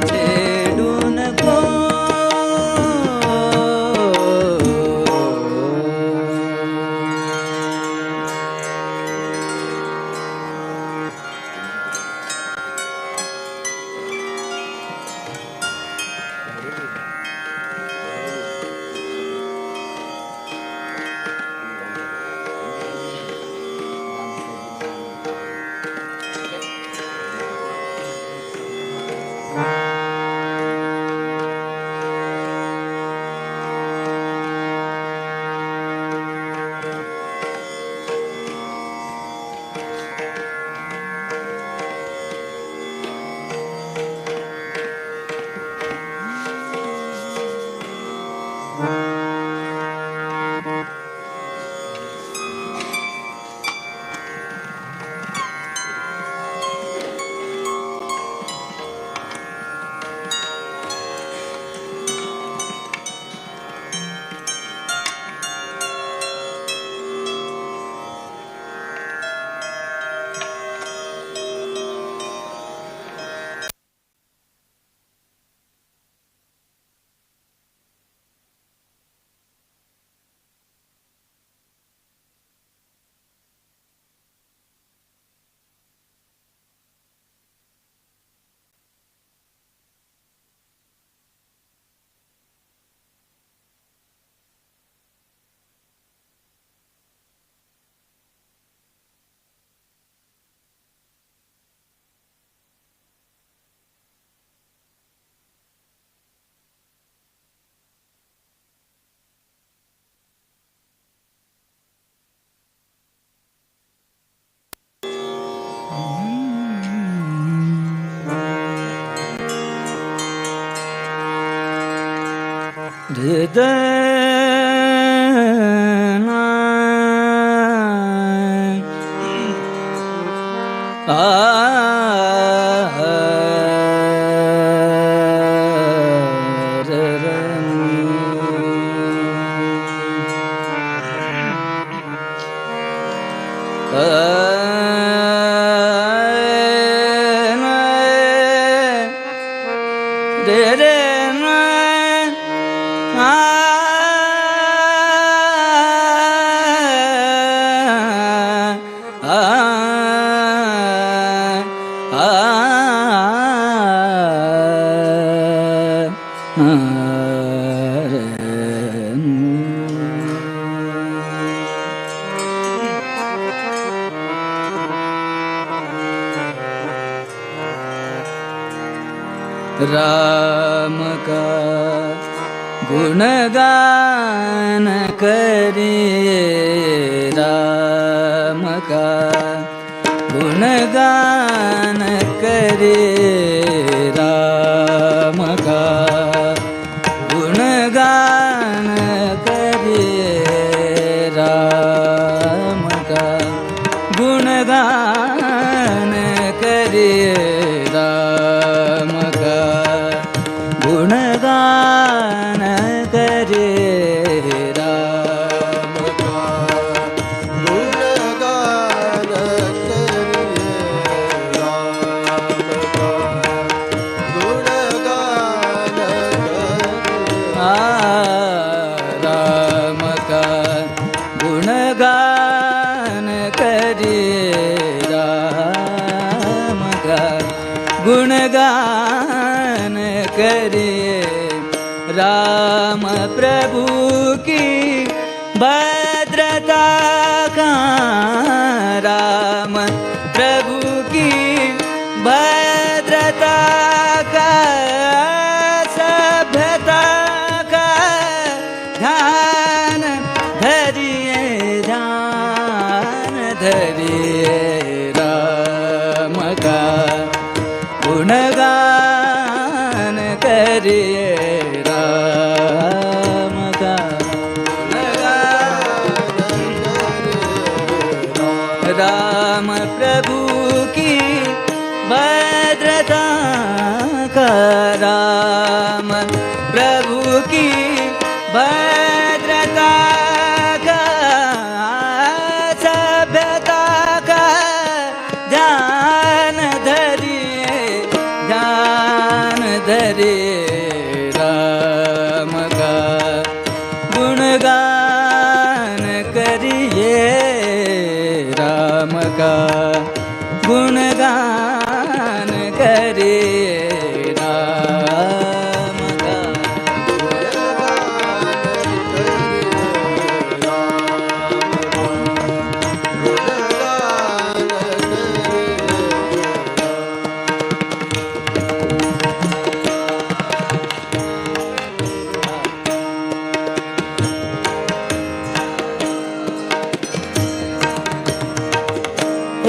छेडू नको राम का गुणगान करिए राम का गुणगान करिए राम का गुणगान करिए राम का गुणगान करिए राम का गुणगान करिए राम का गुणगान करिए राम का गुणगान करिए राम का गुणगान करिए राम का गुणगान करिए राम प्रभु की भद्रता का राम प्रभु की भद्रता का सभ्यता का ध्यान धरिए राम का गुणगान करिए राम का राम प्रभु की भद्रता का राम प्रभु की भद्रता का सभ्यता का ध्यान धरिए राम का गुणगान करिए राम का गुणगान करिए राम का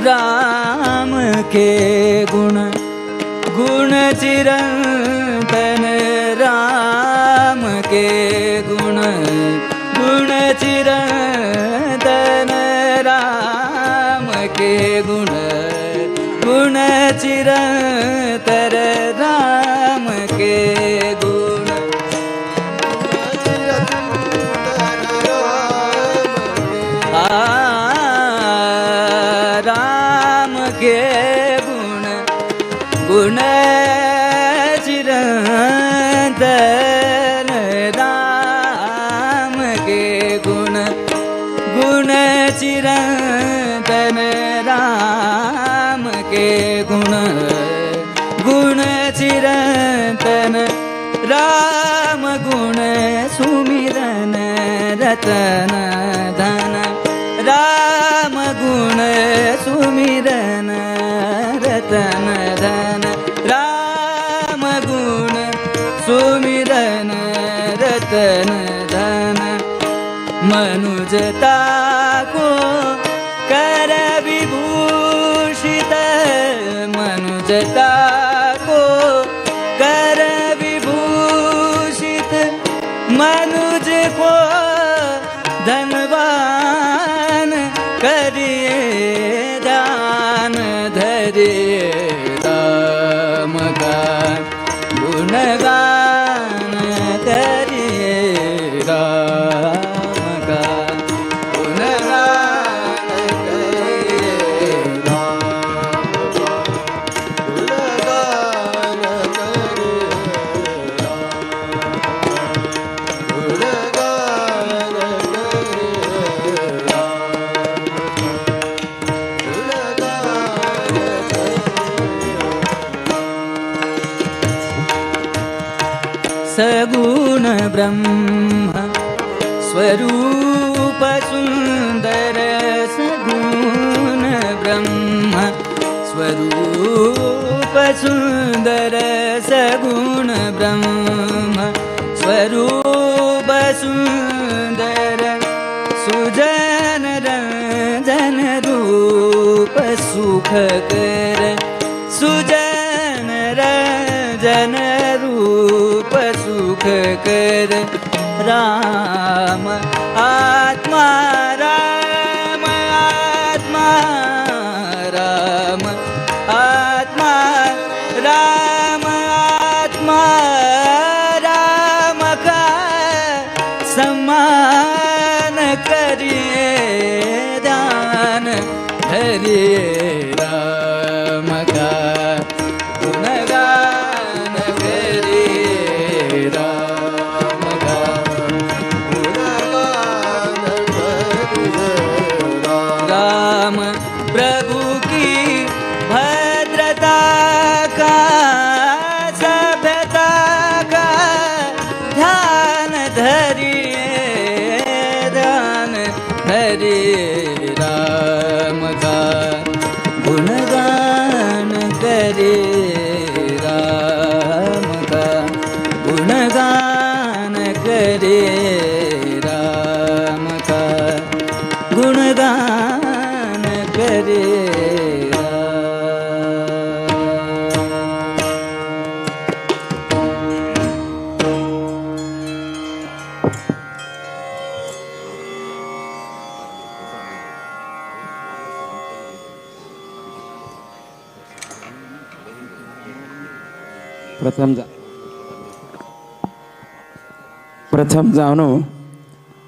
राम के गुण चिरंतन राम के गुण चिरंतन राम के गुण चिरंतर राम के गुण राम के गुण चिरंतन राम के गुण चिरंतन राम के गुण चिरंतन राम गुण सुमिरन रतन धन राम गुण सुमिरन रतन धन राम गुण सुमिरन रतन धन मनुजता को कर विभूषित मनुजता को कर विभूषित मनुज को धनवान करिए दान धरिए राम का गुणगान करिए राम का गुणगान करिए सगुण ब्रह्म स्वरूप सुंदर सगुण ब्रह्म स्वरूप सुंदर सगुण ब्रह्म स्वरूप सुंदर सुजन रंजन रूप सुखकर सुजन रंजन रूप सुखकर राम आत्मा राम आत्मा राम आत्मा राम आत्मा राम का सम्मान करिए दान धरिए राम का गुणगान करिए राम का राम प्रभु की भद्रता का सभ्यता का ध्यान धरिए ध्यान धरिए राम का गुणगान करिए राम का गुणगान करिए राम का गुणगान करिए प्रथम जाऊन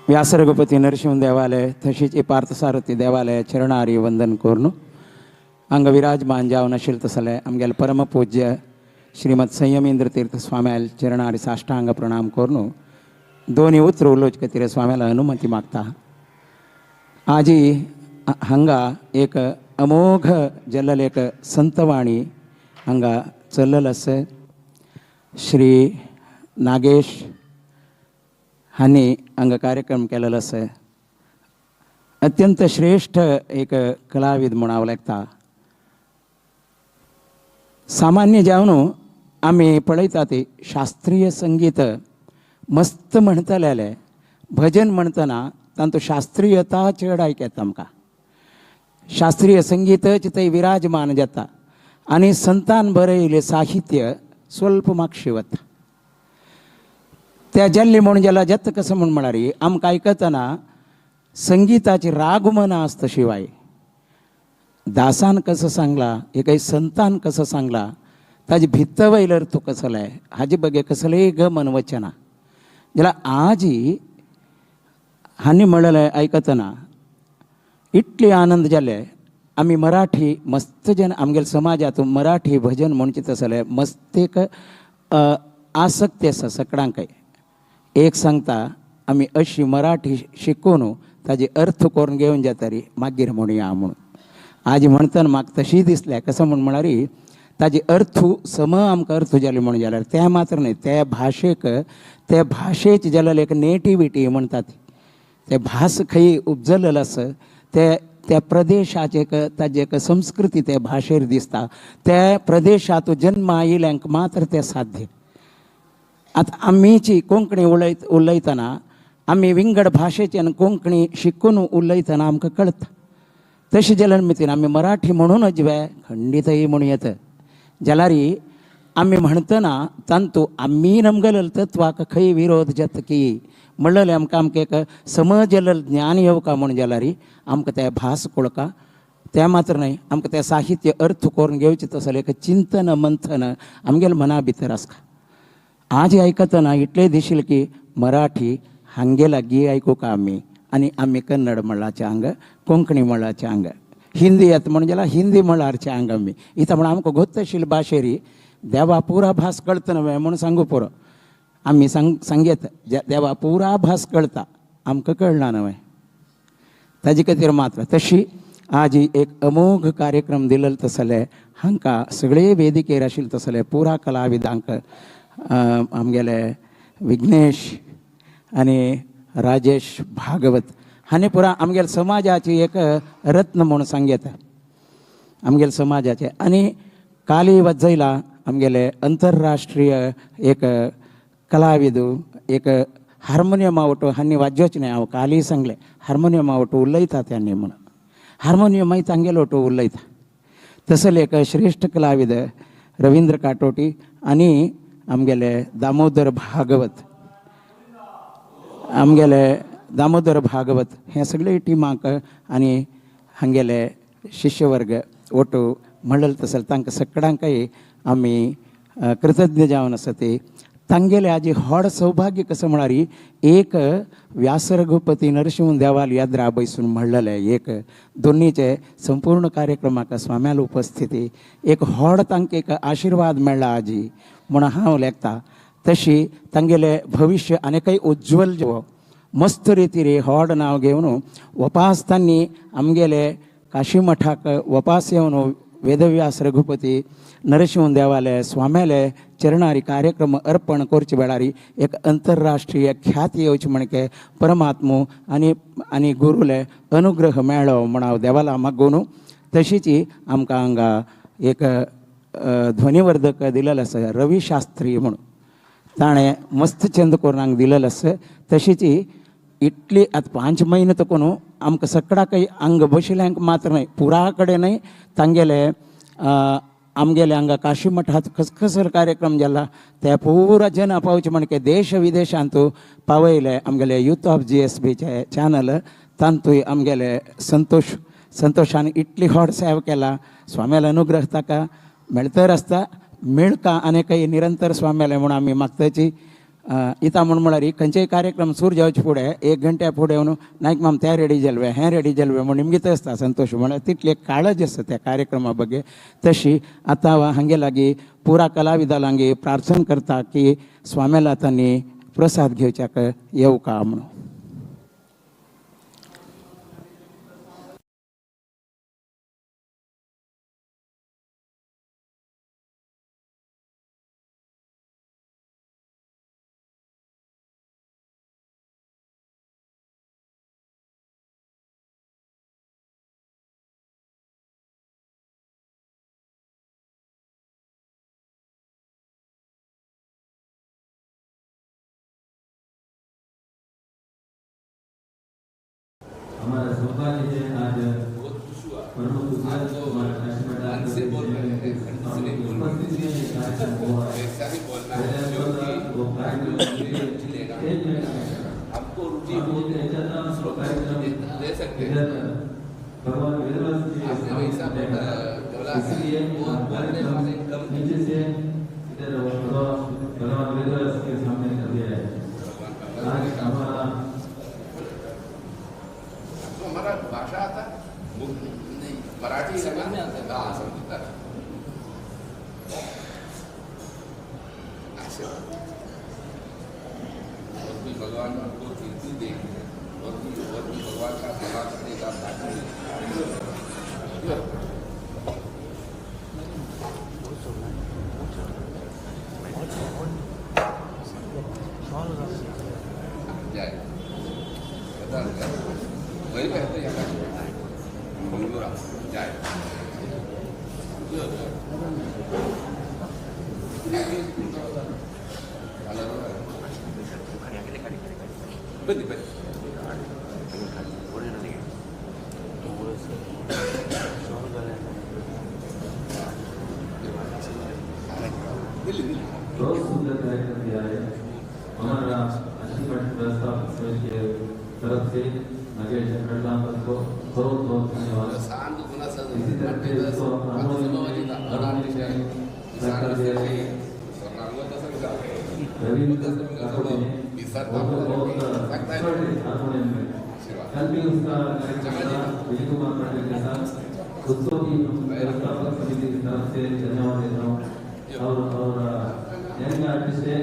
व्यास रघुपती नरसिंह देवालय तशीच पार्थसारथी देवालय चरणारी वंदन करून हांग विराजमान जावन आशिल्ले तसले आमगेले परमपूज्य श्रीमद संयमेंद्र तीर्थ स्वाम्याल चरणारी साष्टांग प्रणाम करून दोन्ही उतर उलोच खातीर स्वाम्याला अनुमती मागता. आजी हांगा एक अमोघ जल्लल एक संतवाणी हांगा चल्लल आसा. श्री नागेश हांणी हांगा कार्यक्रम केलेलो आसा. अत्यंत श्रेष्ठ एक कलाविद म्हूण हांव लेखता. सामान्य जावन आमी पळयता ती शास्त्रीय संगीत मस्त म्हणटले भजन म्हणटना तांतूं शास्त्रीयता चड आयक येता आमकां. शास्त्रीय संगीतच थंय विराजमान जाता आनी संतान बरयलें साहित्य स्वल्प मागशी वता. त्या जल्ली म्हणून ज्याला जत कसं म्हण म्हणारी आमकां आयकतना संगीताची रागमना आसता. शिवाय दासान कसं सांगला हे काही संतान कसं सांगला ताजे भित्त वयल्यार तूं कसले हाजे बगे कसलेय गमन वचना जाल्यार आजी हांणी म्हणलें आयकतना इतले आनंद जाले. आमी मराठी मस्त जन आमगेल्या समाजांत मराठी भजन म्हणचे तसले मस्त एक आसक्ती आसा सगळ्यांकय. एक सांगता आमी अशी मराठी शिकून ताजे अर्थ करून घेवन जातारी मागीर म्हणुया म्हणून. आज म्हणटना म्हाका तशी दिसल्या कसं म्हण म्हणारी ताजे अर्थ सम आमकां अर्थ जाले म्हणून जाल्यार ते मात्र न्ही त्या भाशेक त्या भाशेची जाल्यार एक नेटिविटी म्हणटात ते भास खंय उपजलेलो आसा ते त्या प्रदेशाचे ताजे एक संस्कृती त्या भाशेर दिसता. त्या प्रदेशांत जन्म आयिल्ल्यांक मात्र ते साध्य. आतां आमीची कोंकणी उलयतना आमी विंगड भाशेच्यान कोंकणी शिकून उलयतना आमकां कळटा. तशें जाल्यार मितीन आमी मराठी म्हणूनच वे खंडीतय म्हणून येता जाल्यार आमी म्हणटना तांतू आमी नमगेलें तत्वाक खंय विरोध जाता की म्हणलें आमकां एक समजलें ज्ञान येवका म्हण जाल्यार आमकां तें भास कळका. तें मात्र न्हय आमकां तें साहित्य अर्थ करून घेवचें तसलें एक चिंतन मंथन आमगेल्या मना भितर आसता. आज आयकतना इतलें दिसलें की मराठी हांगे लागीं आयकूंका आमी आनी आमी कन्नड मळाचे हांग कोंकणी मळाचे हांग हिंदी येता म्हण जाल्यार हिंदी मळारचे हांग आमी इता म्हण आमकां गोत्त आशिल्ले भाशेरी देवा पुरा भास कळटा न्हय म्हूण सांगू पुरो. आमी सांगेत देवा पुरा भास कळटा आमकां कळना न्हय ताजे खातीर मात्र तशी आज एक अमोघ कार्यक्रम दिलेलो तसले हांकां सगळे वेदिकेर आशिल्ले तसले पुरा कलाविदांक आमगेले विघ्नेश आनी राजेश भागवत हांणी पुरा आमगेल्या समाजाची एक रत्न म्हणून सांगता आमगेल्या समाजाचे. आनी काली वज्जैला आमगेले अंतरराष्ट्रीय एक कलाविदू एक हार्मोनियम आवटो हांनी वाजोच नाही हांव काली सांगले हार्मोनियम आवटो उलयता त्यांनी म्हणून हार्मोनियम तांगेलो तो उलयता तसले एक श्रेष्ठ कलाविद रवींद्र काटोटी आणि आमगेले दामोदर भागवत हे सगळे टिमाक आणि हांगेले शिष्यवर्ग ओटो म्हणल तसल तांकां सगळ्यांकय आमी कृतज्ञ जावन आसा ते तांगेले आजी व्हड सौभाग्य कसं म्हणारी एक व्यास रघुपती नरसिंह देवाल यात्रा बैसून म्हणलेले एक दोन्हीचे संपूर्ण कार्यक्रमाक स्वाम्याल उपस्थिती एक व्हड तांकां एक आशीर्वाद मेळ्ळा आजी म्हण हांव लेखता तशी तांगेले भविष्य आनीकय उज्ज्वल जो मस्त रितीरे व्हड नांव घेवन वपास तांणी आमगेले काशी मठाक वपास येवन वेदव्यास रघुपती नरसिंह देवाले स्वाम्याले चरणारी कार्यक्रम अर्पण करचे वेळारी एक अंतरराष्ट्रीय ख्याती येवची म्हणके परमात्मो आनी गुरुले अनुग्रह मेळ्ळो म्हण हांव देवाला मागून तशीच आमकां हांगा एक ध्वनिवर्धक दिलेलो आसा रवी शास्त्री म्हणून ताणें मस्त छंद करून हांगा दिलेलो आसा तशीच इतली आतां 5 म्हयने तकून आमकां सगळ्याकय हांगा बशिल्ल्यांक मात्र न्हय पुरा कडेनय तांगेले आमगेले हांगा काशी मठांत खसखसर कार्यक्रम जाला ते पुरा जन पावचे म्हणके देश विदेशांत पावयले आमगेले यूथ ऑफ GSBचे चॅनल तांतूय आमगेले संतोशान इतली व्हड सेवा केला स्वाम्याल अनुग्रह ताका मेळतर आसता मेळका आनीकय निरंतर स्वाम्याले म्हणून आमी मागताची इता म्हळ्यार खंयचेय कार्यक्रम सुरू जावचे फुडें 1 घंट्या फुडें येवन नायक माम ते रेडी जाल्वे हें रेडी जाल्वे म्हण निमगीत आसता संतोश म्हळ्यार तितली काळज आसता त्या कार्यक्रमा बगे तशी आतां हांगे लागीं पुरा कलाविदां लागीं प्रार्थना करता की स्वाम्याला तांणी प्रसाद घेवच्याक येवका म्हणून हमारा सौभाग्य है आज परम पूज्य हमारे काशी मठाध से बोल रहे हैं उपस्थित हैं ये कार्यक्रम हुआ ऐसा ही बोलना है वो कार्यक्रम आपको रुचि हो तो कार्यक्रम दे सकते हैं भगवान वेदव्यास जी आपने वैसा बोला इसलिए वो बोलने वाले कम नीचे से इधर भगवान वेदव्यास के सामने कर दिया है आज हमारा हमारा भाषा आता नहीं मराठी समझ में आता है समझता है और भी भगवान आपको कीर्ति दे और भी भगवान का सेवा करने का भाग्य जाए वही कहते हैं मंगूरा जाए बंदी बंदी बहुत सुंदर कार्यक्रम किया है हमारा अशीमठ व्यवस्था के तरफ से नगेश प्रणाम को बहुत धन्यवाद इसी तरह से इसको रविंद्र काकोड़े ने हारमोनियम में कल भी उसका विजय कुमार पाटिल के साथ उसको भी व्यवस्थापक समिति की तरफ से धन्यवाद देता हूँ और यंग आर्टिस्ट है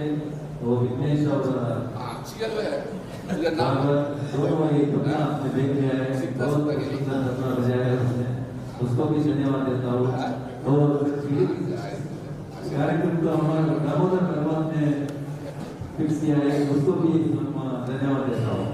वो विघ्नेश और दोनों ये अपना आपने देख लिया है बहुत सुंदर अपना बजाया है उसने उसको भी धन्यवाद देता हूँ और कार्यक्रम को हमारे दामोदर भगवान ने फिक्स किया है उसको भी धन्यवाद देता हूँ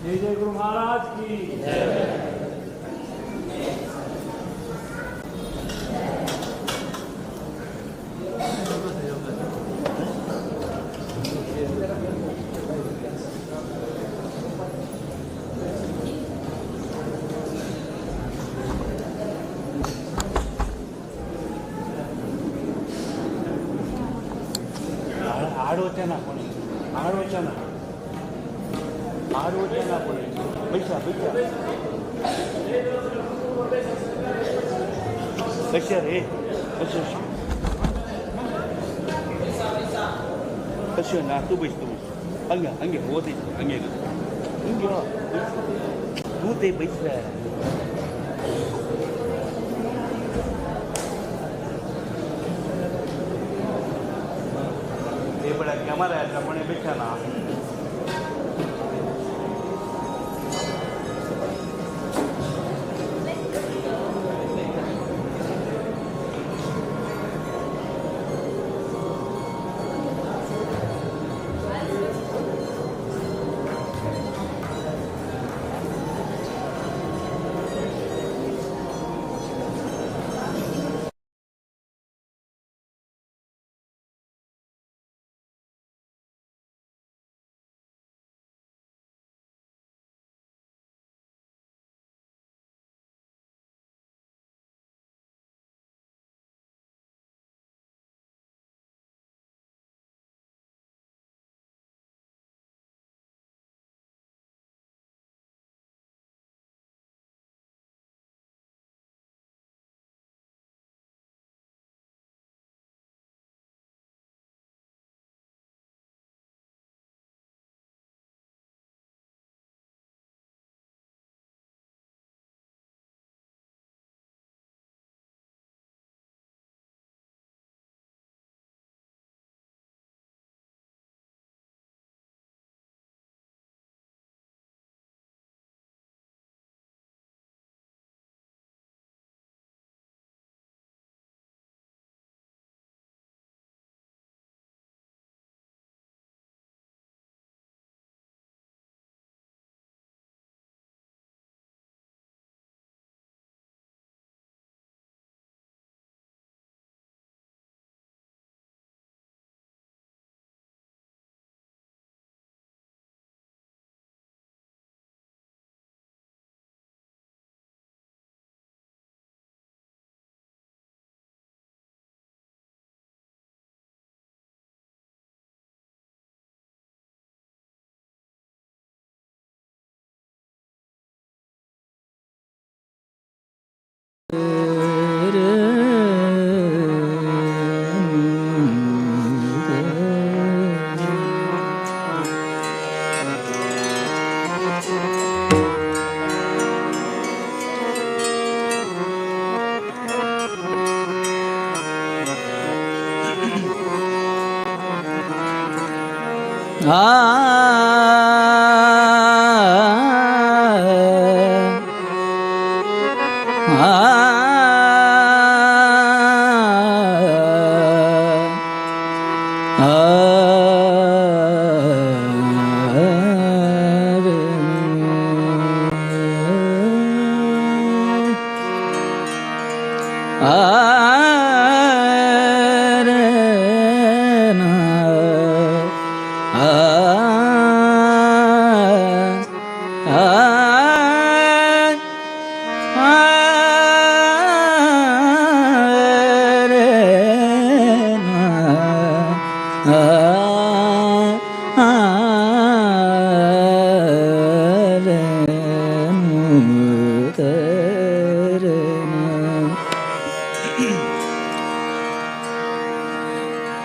जय जय गुरु महाराज की आडवच्याना कोणी आडवच्याना आडवच्याना कोणी पैसा पैसा कशा रे कशा कशा ना तू बैस हंगे हंगे होते हंगे हंगे तू ते बैस એ બધા કેમેરા એટલે પણ એ બેઠા ના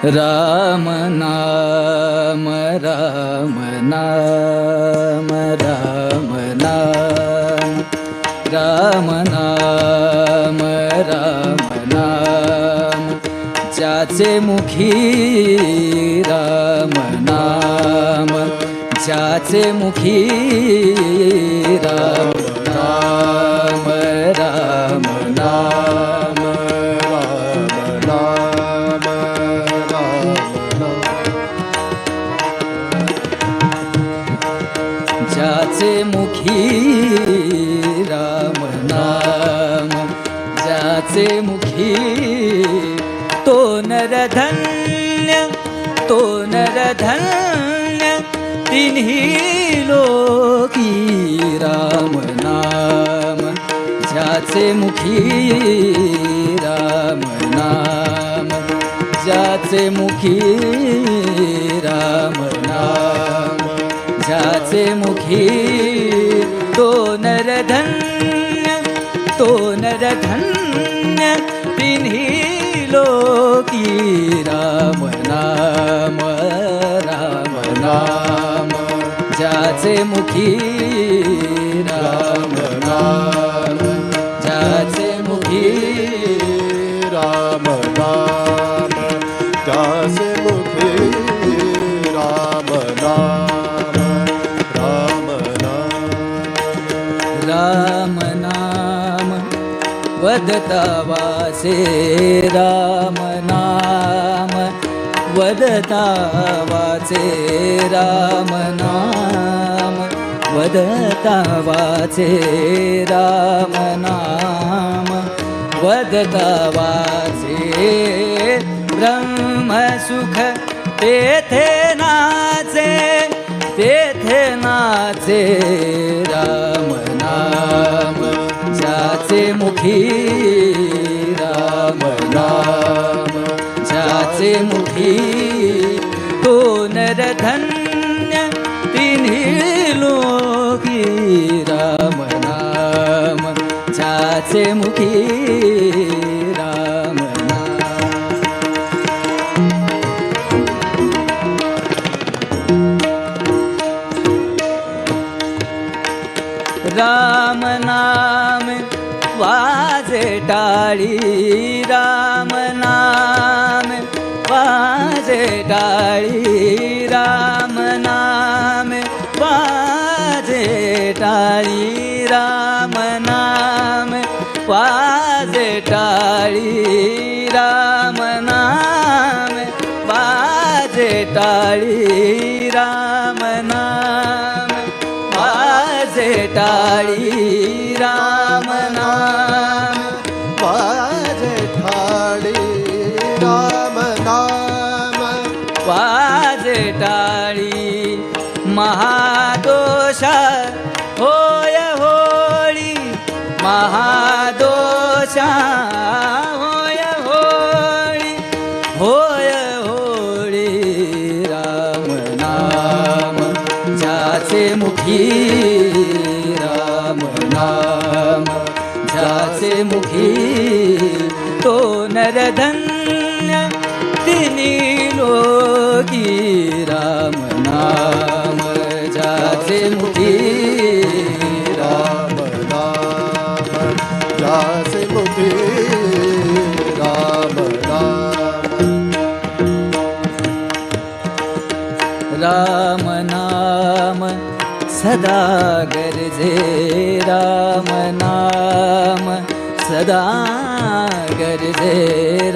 राम नाम राम नाम राम नाम राम नाम राम नाम ज्याचे मुखी राम नाम ज्याचे मुखी राम नाम राम नाम ज्याचे मुखी राम नाम, ज्याचे मुखी तो नरधन्य, तो नरधन्य तिन्ही लोकी राम नाम, ज्याचे मुखी राम नाम, ज्याचे मुखी राम नाम, ज्याचे मुखी तो नरधन्य, तो नरधन्य तिन्ही लोकी राम नाम, राम नाम, ज्याचे मुखी राम नाम, ज्याचे मुखी राम नाम, ज्याचे मुखी राम नाम, राम नाम, राम नाम वदता वासे, राम नाम वदता वाचे, राम नाम वदता वाचे, राम नाम वदता वाचे, ब्रह्म सुख तेथे नाचे, तेथे नाचे, राम नाम, ज्याचे मुखी राम नाम, ज्याचे मुखी तो नरधन्य तिन्ही लोकी राम नाम, ज्याचे मुखी राम नाम. राम नाम वाजे टाळी, राम नाम वाजे टाळी, राम नाम वाजे टाळी, राम नाम वाजे टाळी, राम नाम वाजे टाळी, राम नाम वाजे टाळी, राम नाम वाजे ठाडी राम नाम, वाजे टाळी, महादोषा होय होळी, महादोषा होय होळी, होय होळी, राम नाम, ज्याचे मुखी राम नाम, ज्याचे मुखी तो नरधन्य तिन्ही लोकी राम नाम, ज्याचे मुखी राम नाम, ज्याचे मुखी राम नाम, राम नाम सदा गरजे, राम नाम सदा गरजे,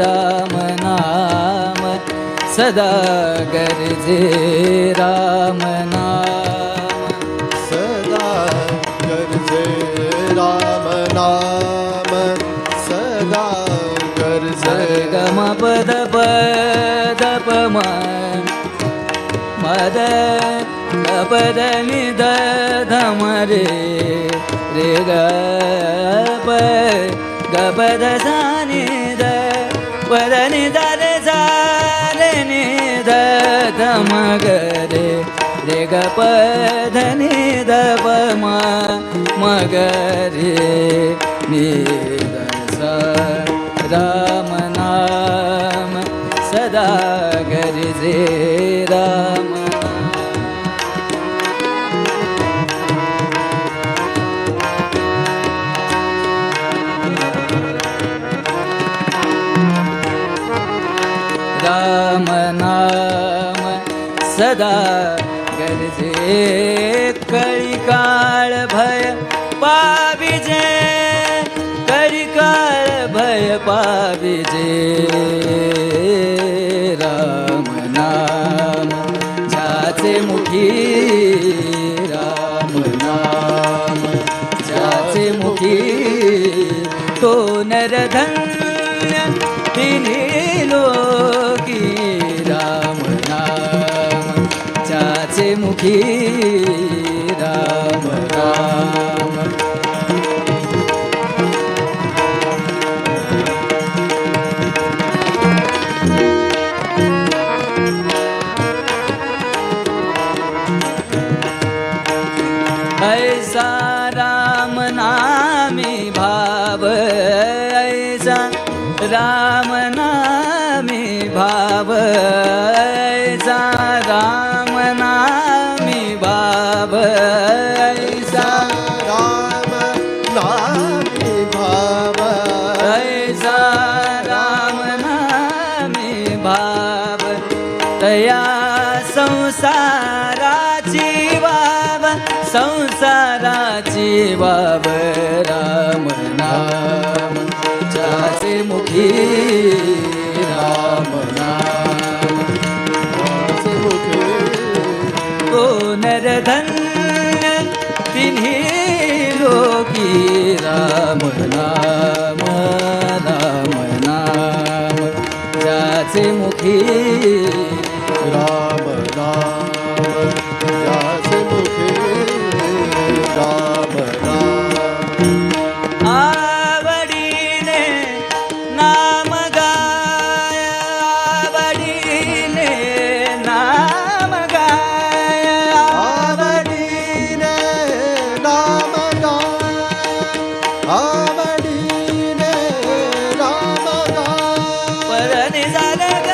राम नाम सदा गरजे, राम नाम सदा गरजे, राम नाम सदा गरजे, गम पद पद पम मद पद निद धम रे, रे ग प ग पद सा नि द पद नि द रे सा रे नि द धम ग रे, रे ग प ध नि द प म म ग रे नि द सा, राम नाम सदा गरजे, राम राम नाम सदा गरजे, कळी काळ भय पाविजे, कळी काळ भय पाविजे, राम नाम ज्याचे मुखी राम नाम ज्याचे मुखी तो नरधन्य तिन्ही लोकी राम नाम ज्याचे मुखी राम नाम ऐसा राम नामी भाव ऐसा राम नामी भाव ऐसा राम नामी भाव ऐसा राम नामी भाव ऐसा राम नामी भाव तया संसाराची वाव संसाराची वाव राम नाम ज्याचे मुखी राम नाम ज्याचे मुखी तो नरधन्य तिन्ही लोकी राम नाम राम नाम ज्याचे मुखी राम नाम ज्याचे मुखी राम नाम आवडीने नाम गाय आवडीने नाम गाय आवडीने नाम गाय आवडीने नाम गाय परनि झालं ग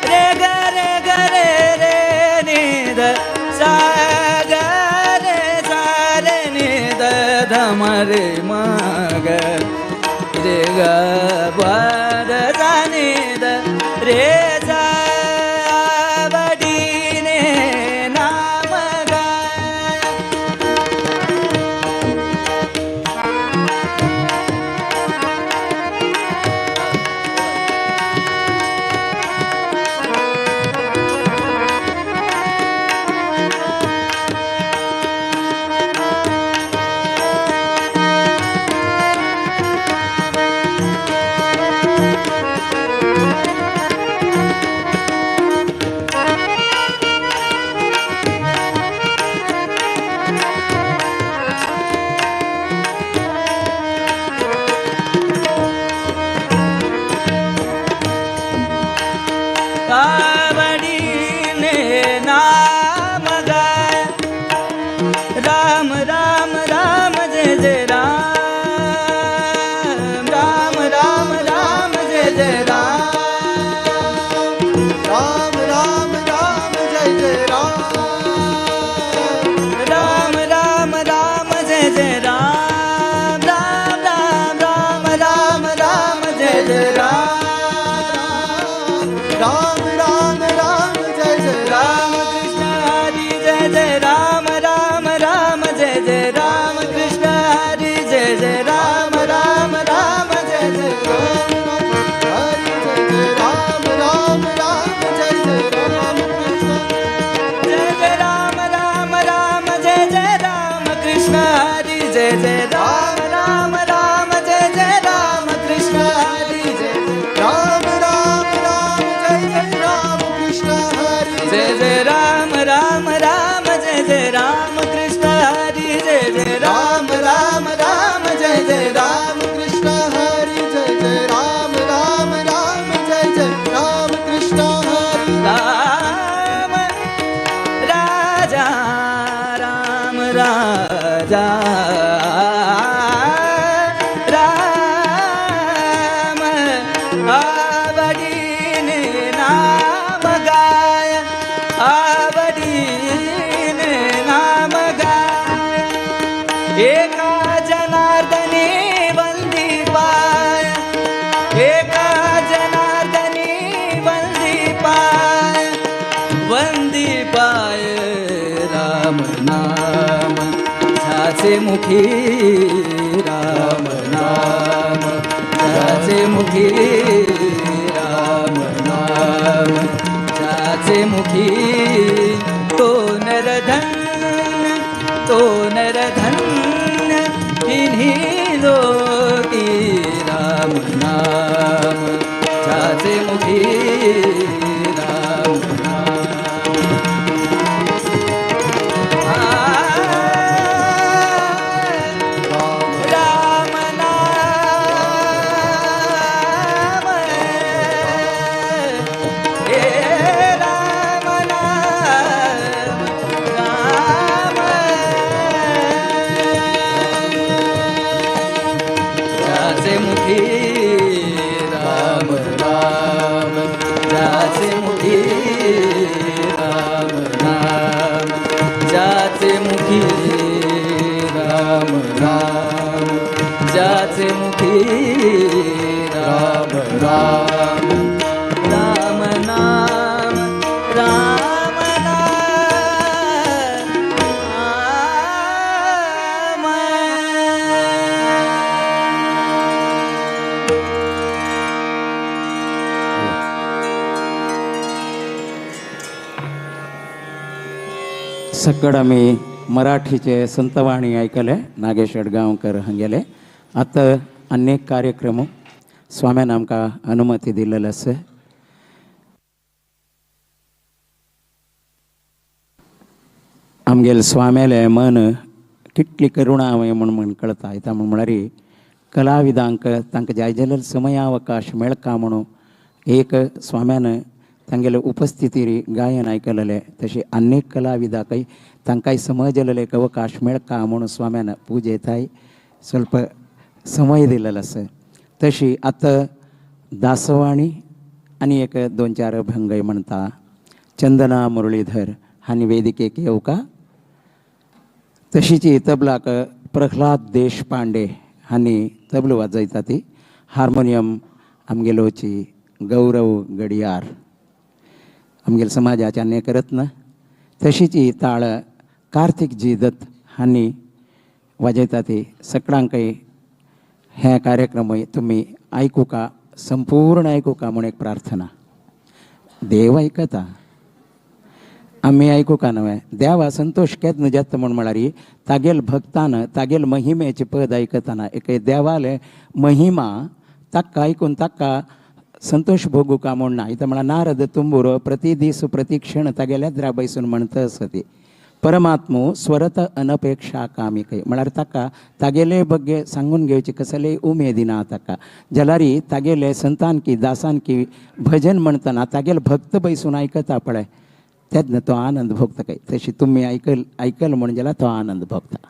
रे ग रे ग रे रे निद सा ग रे सा रे निद धम रे मग रे ग बाद सा निद रे सा आवडीने नाम गाय आवडीने नाम गाय राम राम राम जय जय राम राम राम राम जय जय राम राम राम राम जय जय राम राम राम राम जय जय राम राम राम राम राम राम जय जय राम राम राम राम जय जय राम कृष्ण हरी जय जय राम राम राम जय जय राम कृष्ण हरी जय जय राम राम राम जय जय राम हरि जय जय राम राम राम जय जय राम कृष्ण जय जय राम राम राम जय जय राम कृष्ण हरी जय जय राम राम राम जय जय राम कृष्ण हरी जय जय राम राम राम जय जय राम कृष्ण हरि जय जय राम राम राम जय जय राम कृष्ण हरी जय जय राम राम राम जय जय राम कृष्ण हरि जय जय राम राम राम जय जय राम कृष्ण हरि राम राजा राम राजा राम आवडीने नाम गाय आवडीने नाम गाय एका जनार्दनी वंदी पाय एका जनार्दनी वंदी पाय वंदी पाय राम नाम ज्याचे मुखी राम नाम ज्याचे मुखी राम नाम ज्याचे मुखी तो नरधन्य लोकी राम नाम ज्याचे मुखी राम नाम राम नाम हे राम नाम राम ज्याचे मुखी राम नाम ज्याचे मुखी राम नाम ज्याचे मुखी राम नाम ज्याचे मुखी राम राम राम नाम राम सकड आम्ही मराठीचे संतवाणी ऐकले नागेश अडगावकर हांगेले आता अनेक कार्यक्रम स्वाम्यान आमकां अनुमती दिलेले आसा आमगेले स्वाम्याले मन कितली करुणा म्हण कळता येता म्हळ्यार कलाविदांक तांकां जाय जाल्यार समयावकाश मेळका म्हणून एक स्वाम्यान तांगेले उपस्थितीर गायन आयकलेले तशें अनेक कलाविदांकय तांकांय समजलेले एक अवकाश मेळका म्हणून स्वाम्यान पुजेताय स्वल्प समय दिलेलो आसा तशी आतां दासवाणी आनी एक 2-4 अभंगय म्हणटा चंदना मुरलीधर हांणी वेदिकेक येवका तशीच तबलाक प्रल्हाद देशपांडे हांणी तबलो वाजयता ती हार्मोनियम आमगेलोची गौरव गडियार आमगेले समाजाचे अनेक रत्न तशीच ही ताळ कार्तिक जी दत्त हांणी वाजयता ती सगळ्यांकय हे कार्यक्रम तुमी आयकुका संपूर्ण आयकुका म्हूण एक प्रार्थना देव आयकता आमी आयकुका न्हय देवा संतोष केन्ना जाता म्हळ्यार तागेल भक्तान तागेल महिमेचे पद आयकतना एक देवाले महिमा ताका आयकून ताका संतोष भोगुका म्हूण ना इथं म्हळ्यार नारद तुंबुरो प्रति दीस प्रति क्षण तागेल्या द्रा बैसून म्हणटा आसा ती परमात्मो स्वरत अनपेक्षा कामिकय म्हळ्यार ताका तागेले बग्गे सांगून घेवची कसलेय उमेदी ना ताका जाल्यार तागेले संतान की दासान की भजन म्हणटना तागेले भक्त बैसून आयकता पळय तेन्ना तो आनंद भोगता काय तशी तुमी आयकल म्हणून जाल्यार तो आनंद भोगता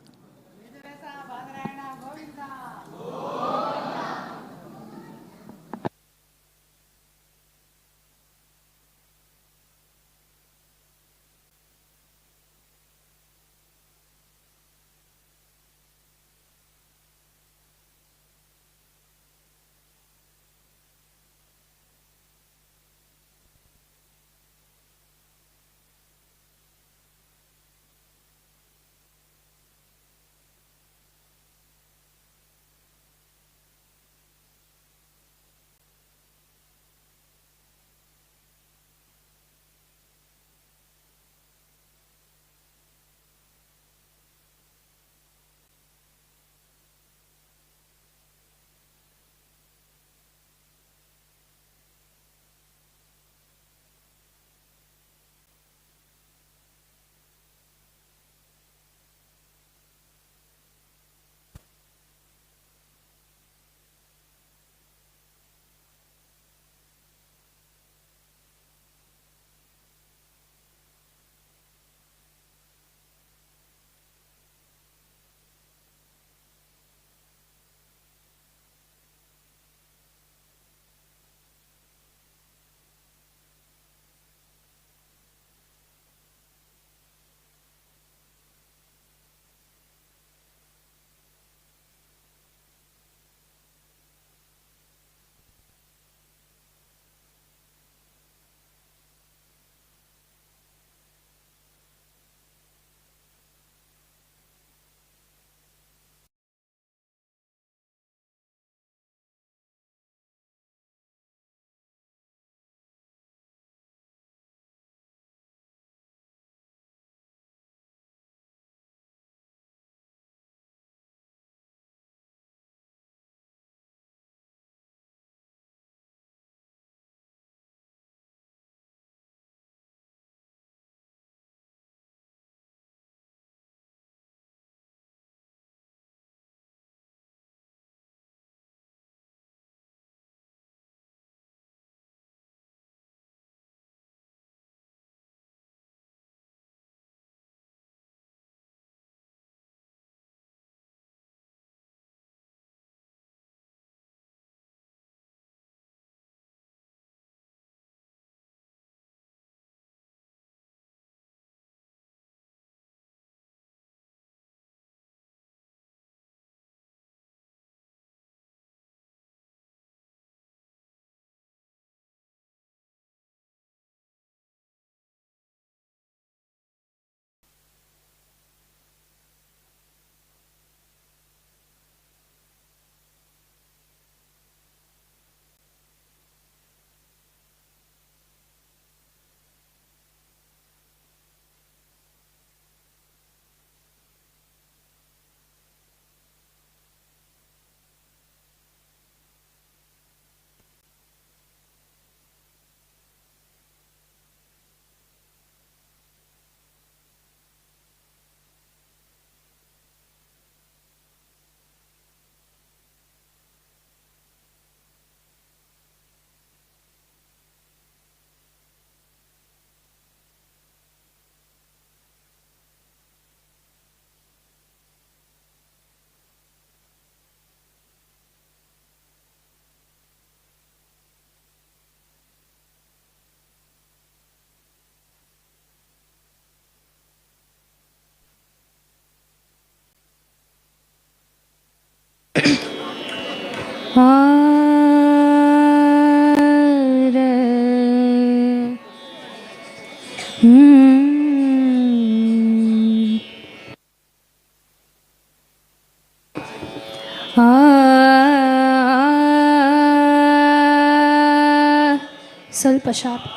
ಸ್ವಲ್ಪ ಶಾರ್ಪ್.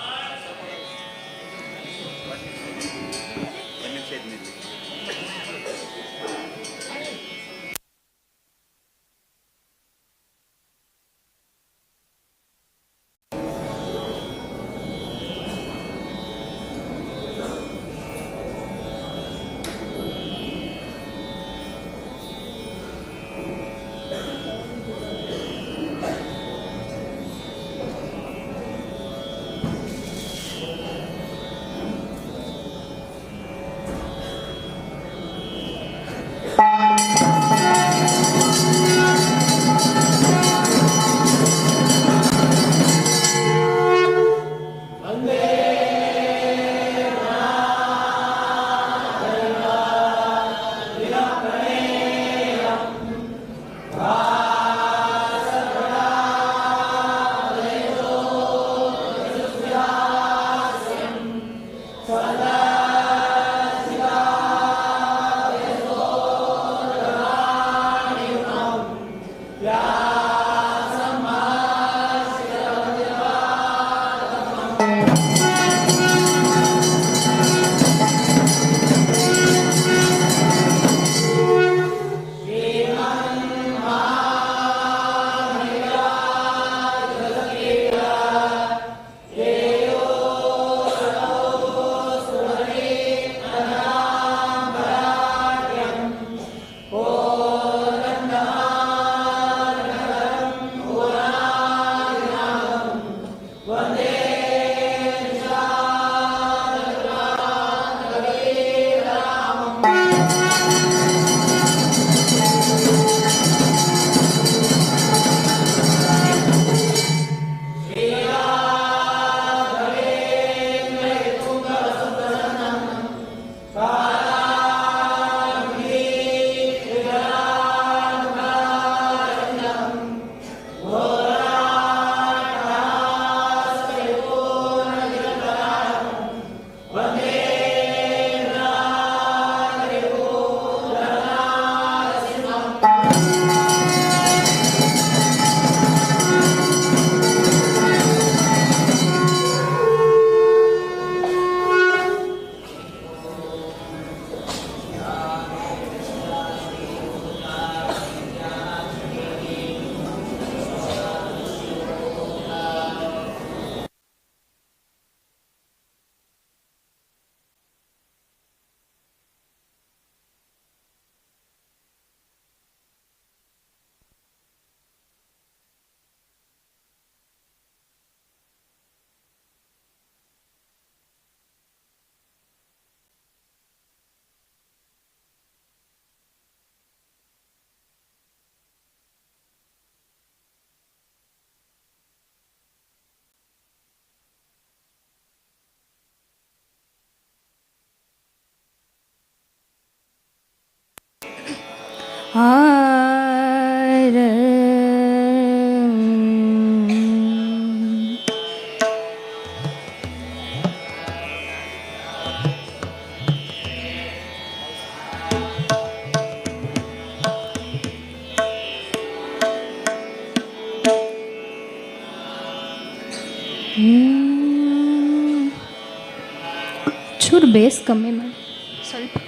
ಚೂರು ಬೇಸ್ ಕಮ್ಮಿ ಮಾಡಿ ಸ್ವಲ್ಪ.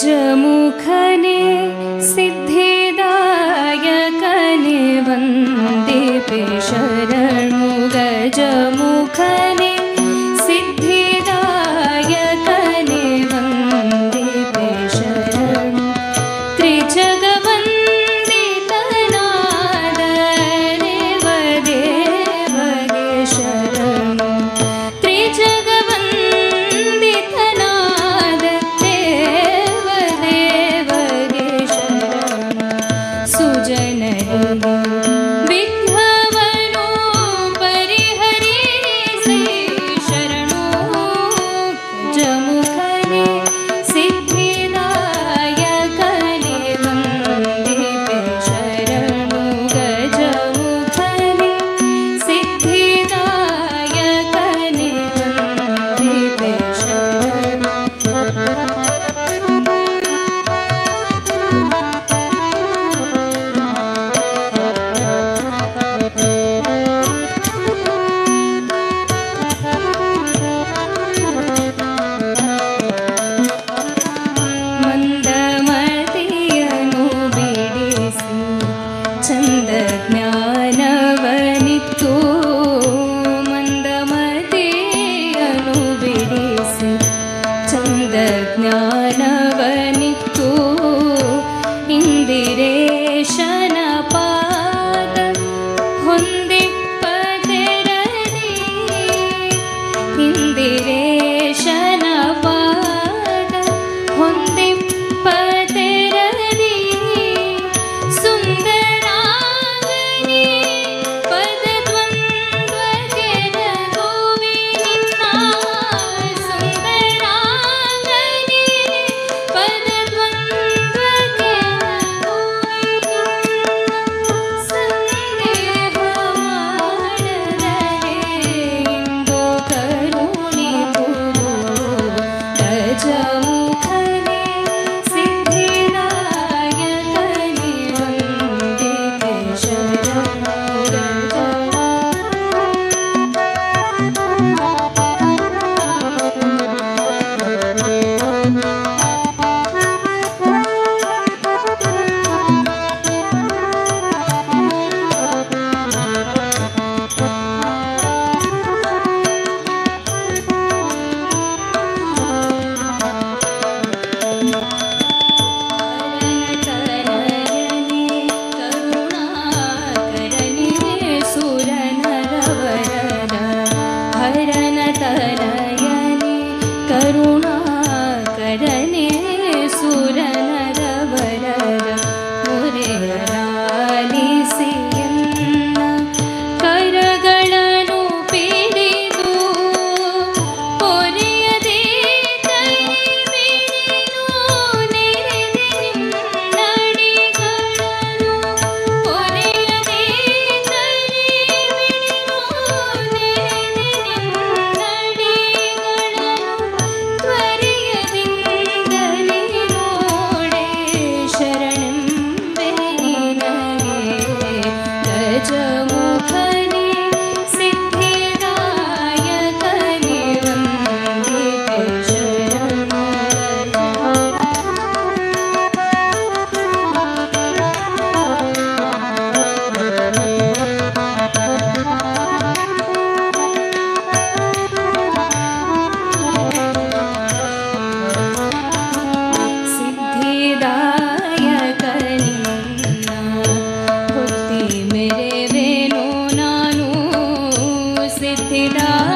गजमुखने सिद्धिदायकने वन्दिपे शरणु गजमुखने सिद्धिदायकने वन्दिपे शरणु त्रिजगवन्दितनाद देवदेवगे शरणु त्रिजगवन्दितनाद देवदेवगे शरणु सुजनरिगे विघ्नवनु परिहरिसि शरणु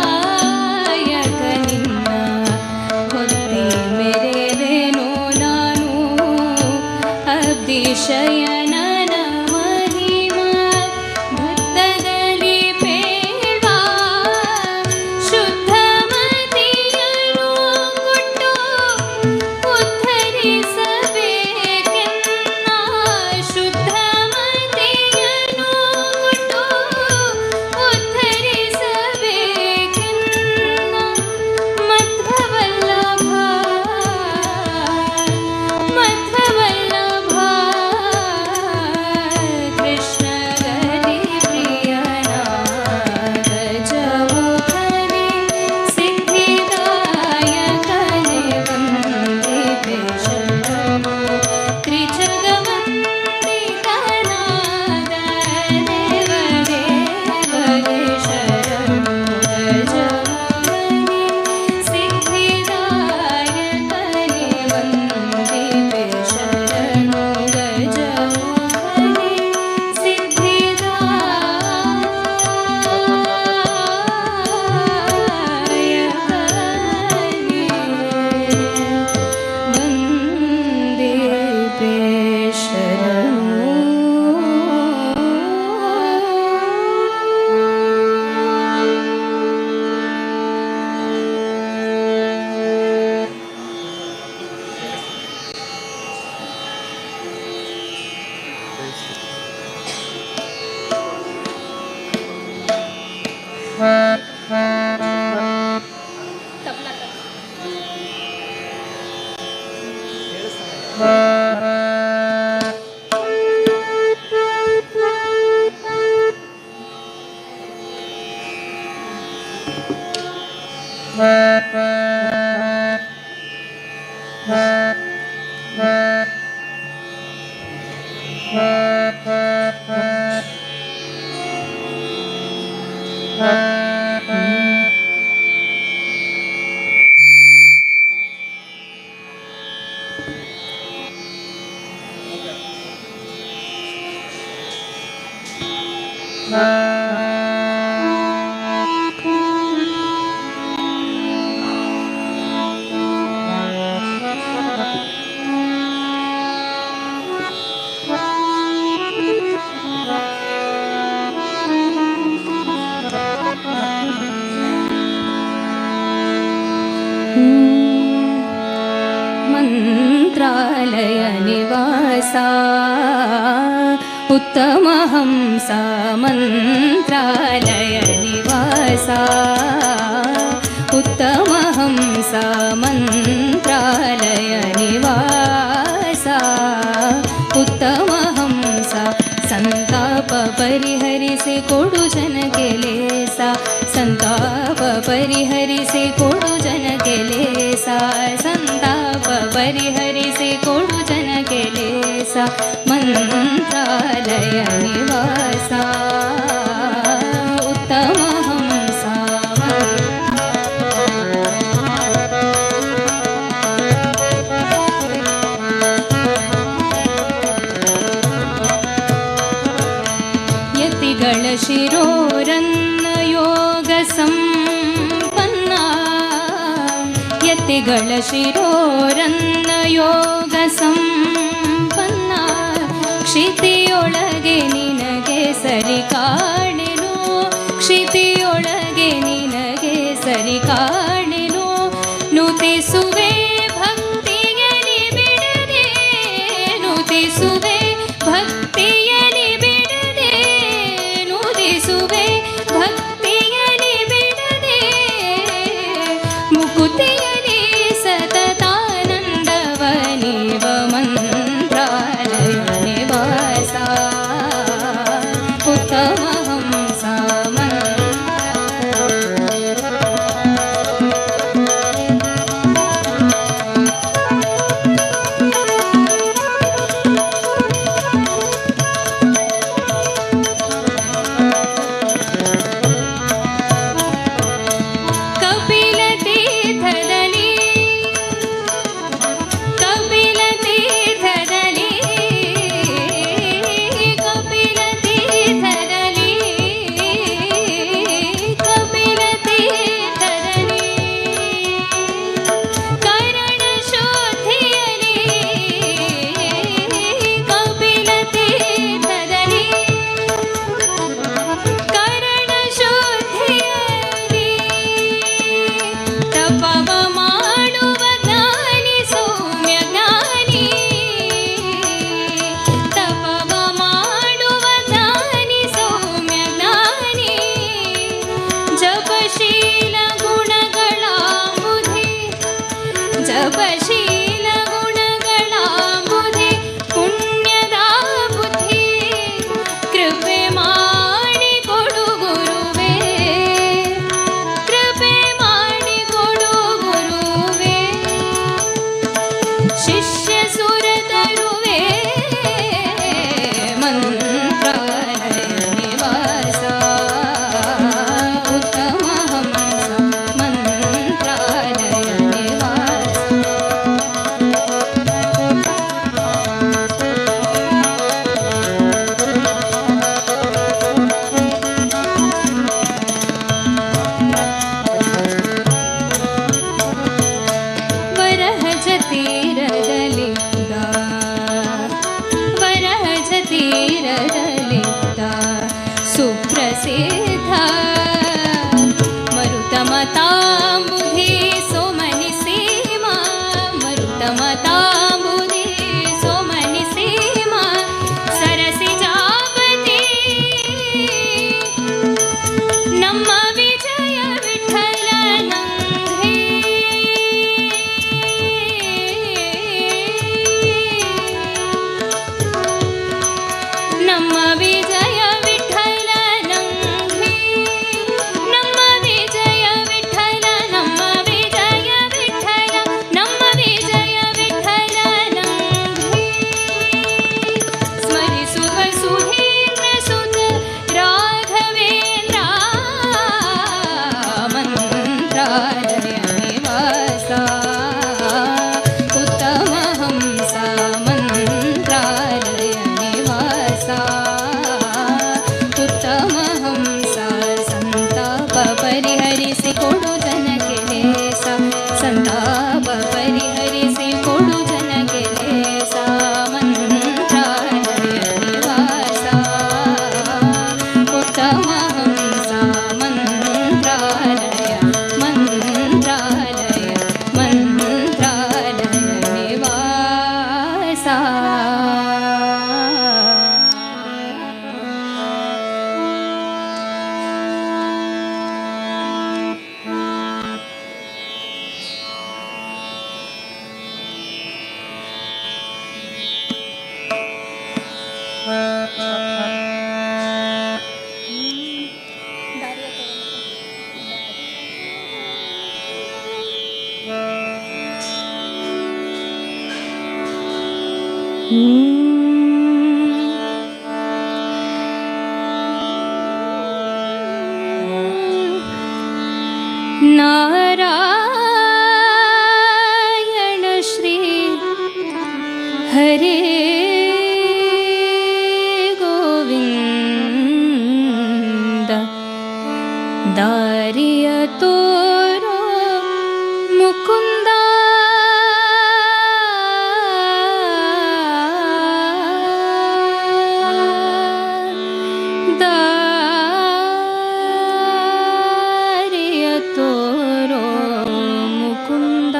ಸಿದ್ಧಿದಾಯಕ ನಿನ್ನ ಹೊತ್ತಿ ಮೆರೆವೆನೋ ನಾನು ಅಬ್ದಿಶಯನನ ಮಹಿಮಾ ಭಕ್ತದಲ್ಲಿ ಬೇಡ ಶುದ್ಧ ಮತಿಯನು ಕೊಟ್ಟು ಉದ್ಧರಿಸಬೇಕೆನ್ನ ಶುದ್ಧ ಮತಿಯನು ಕೊಟ್ಟು ಉದ್ಧರಿಸಬೇಕೆನ್ನ ಮಧ್ವವಲ್ಲಭ ಮಧ್ವವಲ್ಲಭ ಕೃಷ್ಣ ಗರಿ ಪ್ರಿಯನ ಗಜಮುಖನೆ ಸಿದ್ಧಿದಾಯಕನೆ ವಂದಿತೆ ಶರಣು ತ್ರಿಜಗವಂದಿತನಾದ ದೇವದೇವಗೆ ಶರಣು ಗಜಮುಖನೆ ಸಿದ್ಧಿದಾಯಕನೆ ವಂದಿತೆ ಶರಣು ಗಜಮುಖನೆ ಸಿದ್ಧಿದಾಯಕನೆ ಮಂತ್ರಾಲಯ ನಿವಾಸ ಉತ್ತಮ ಹಂಸ ಮಂತ್ರಾಲಯ ನಿವಾಸ ಉತ್ತಮ ಹಂಸ ಮಂತ್ರಾಲಯ ನಿವಾಸ ಉತ್ತಮ ಹಂಸ ಸಂತಾಪ ಪರಿಹರಿಸಿ ಕೊಡು ಜನಕ್ಕೆ ಲೇಸ ಸಂತಾಪ ಪರಿಹರಿಸಿ ಕೊಡು ಜನಕ್ಕೆ ಲೇಸ ಸಂತಾಪ ಪರಿಹರಿಸಿ ಕೊಡು ಜನಕ್ಕೆ ಲೇಸ ಮಂತ್ರಾಲಯ ನಿವಾಸ ಉತ್ತಮ ಹಂಸ ಯತಿಗಳ ಶಿರೋರನ್ನ ಯೋಗ ಸಂಪನ್ನ ಯತಿಗಳ ಶಿರೋರನ್ನ ಯೋಗ ಸಂಪನ್ನ ಕ್ಷಿತಿಯೊಳಗೆ ನಿನಗೆ ಸರಿ ಕಾಣೆನು ಕ್ಷಿತಿಯೊಳಗೆ ನಿನಗೆ ಸರಿ ಕಾಣೆನು ನುತಿಸುವೆ ಭಕ್ತಿಯಲಿ ಬಿಡದೆ ನುತಿಸುವೆ ಭಕ್ತಿಯಲಿ ಬಿಡದೆ ನುತಿಸುವೆ ಭಕ್ತಿಯಲಿ ಬಿಡದೆ ಮುಕುತಿಯಲಿ ಸತತಾನಂದವ ನೀವ ಮಂತ್ರಾಲಯ ನಿವಾಸ ಉತ್ತಮ ಹಂಸ ಮಂತ್ರಾಲಯ नारायण श्री हरे गोविंद दारिय तोरो मुकुंद दारिय तोरो मुकुंद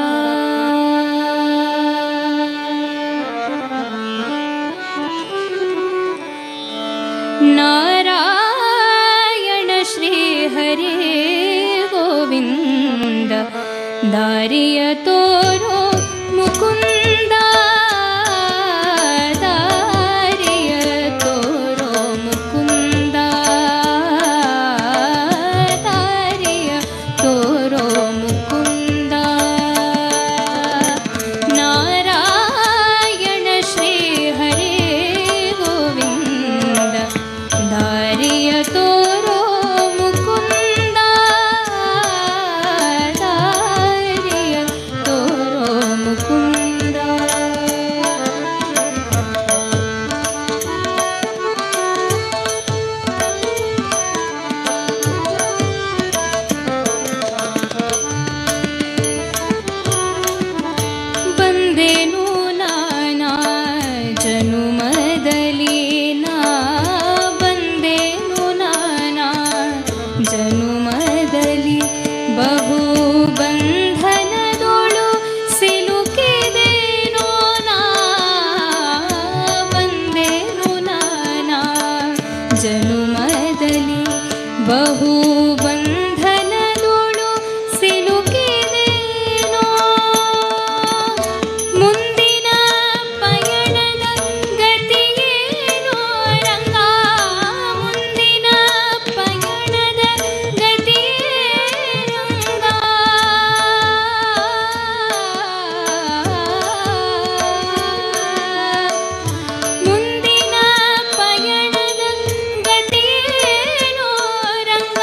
नारायण श्री हरे गोविंद दारिय तोरो मुकुंद दारिय तोरो मुकुंद दारिय तोरो मुकुंद नारायण श्री हरे गोविंद दारिय तोरो मुकुंद दारिय तोरो मुकुंद ಬಂದೆನು ನಾನಾ ಜನುಮದಲ್ಲಿ ನಾ ಬಂದೆನು ನಾನಾ ಜನುಮದಲ್ಲಿ ಬಹು ಬಂಧನದೊಳು ಸಿಲುಕಿದೆನೋ ನಾ ಬಂದೆನು ನಾನಾ ಜನುಮದಲ್ಲಿ ಬಹು ಬಂಧನದೊಳು ಸಿಲುಕಿದೆನೋ ಮುಂದಿನ ಪಯಣದ ಗತಿಯೇನೋ ರಂಗ ಮುಂದಿನ ಪಯಣದ ಗತಿಯೇನೋ ರಂಗ ಮುಂದಿನ ಪಯಣದ ಗತಿಯೇನೋ ರಂಗ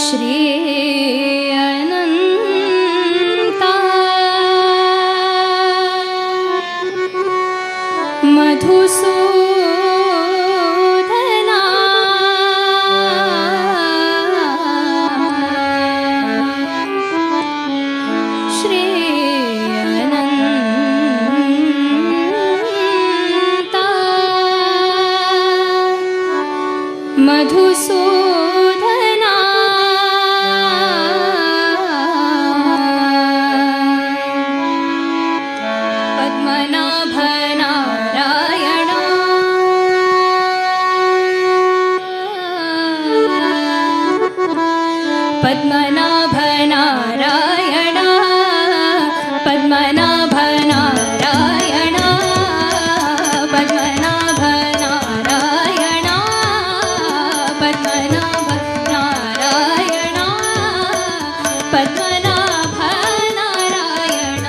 श्री अनंता मधुसूदना श्री अनंता मधुसूदना पद्मनाभ नारायण पद्मनाभ नारायण पद्मनाभ नारायण पद्मनाभ नारायण पद्मनाभ नारायण पद्मनाभ नारायण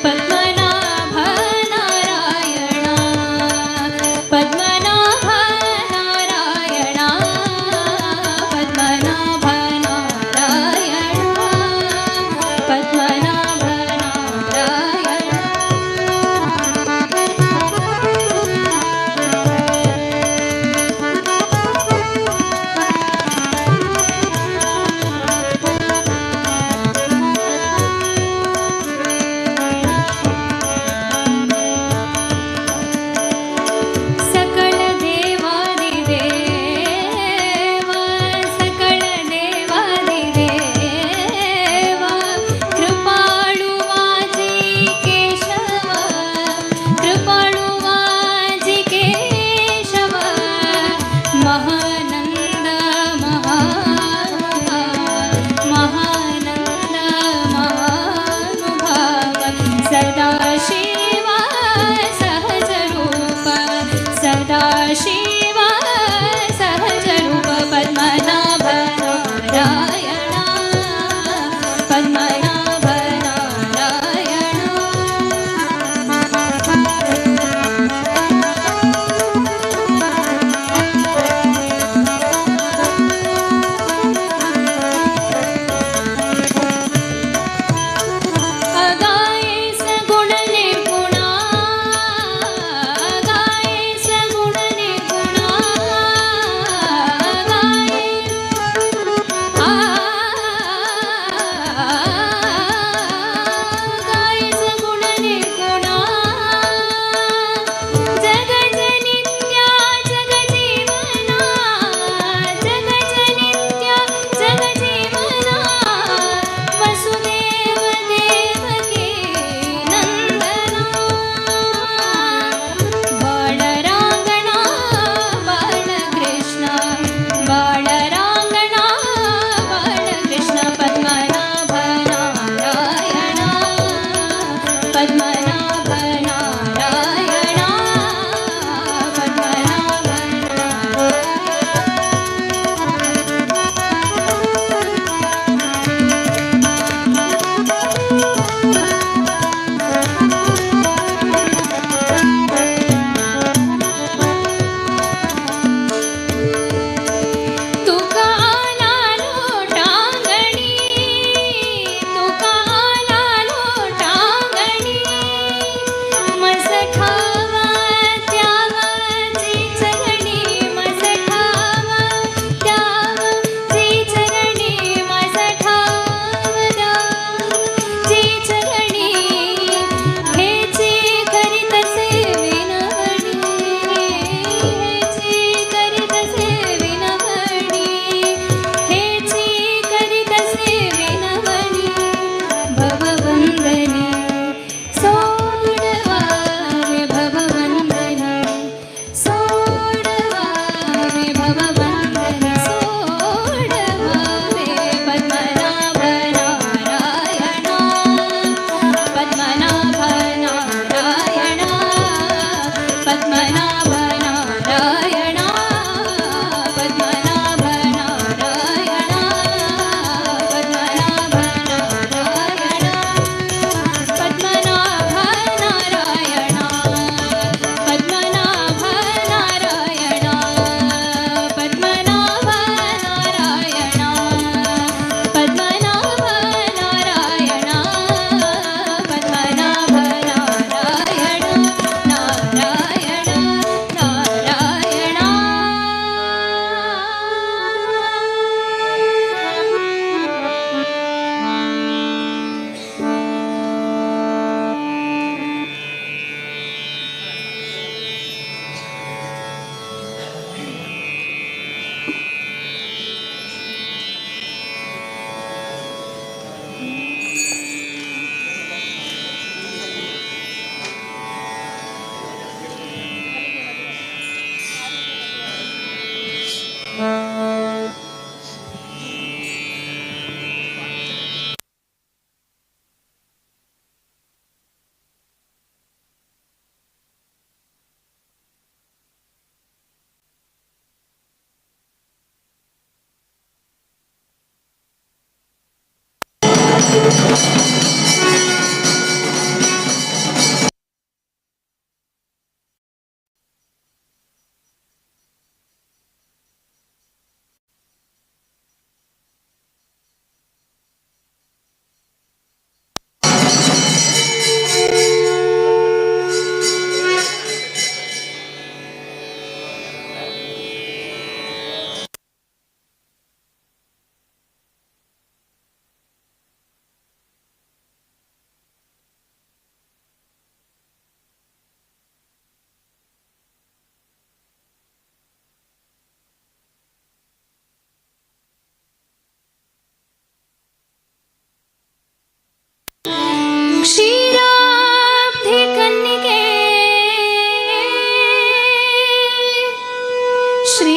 पद्मनाभ नारायण पद्मनाभ नारायण पद्मनाभ नारायण क्षीराब्धि कन्निके श्री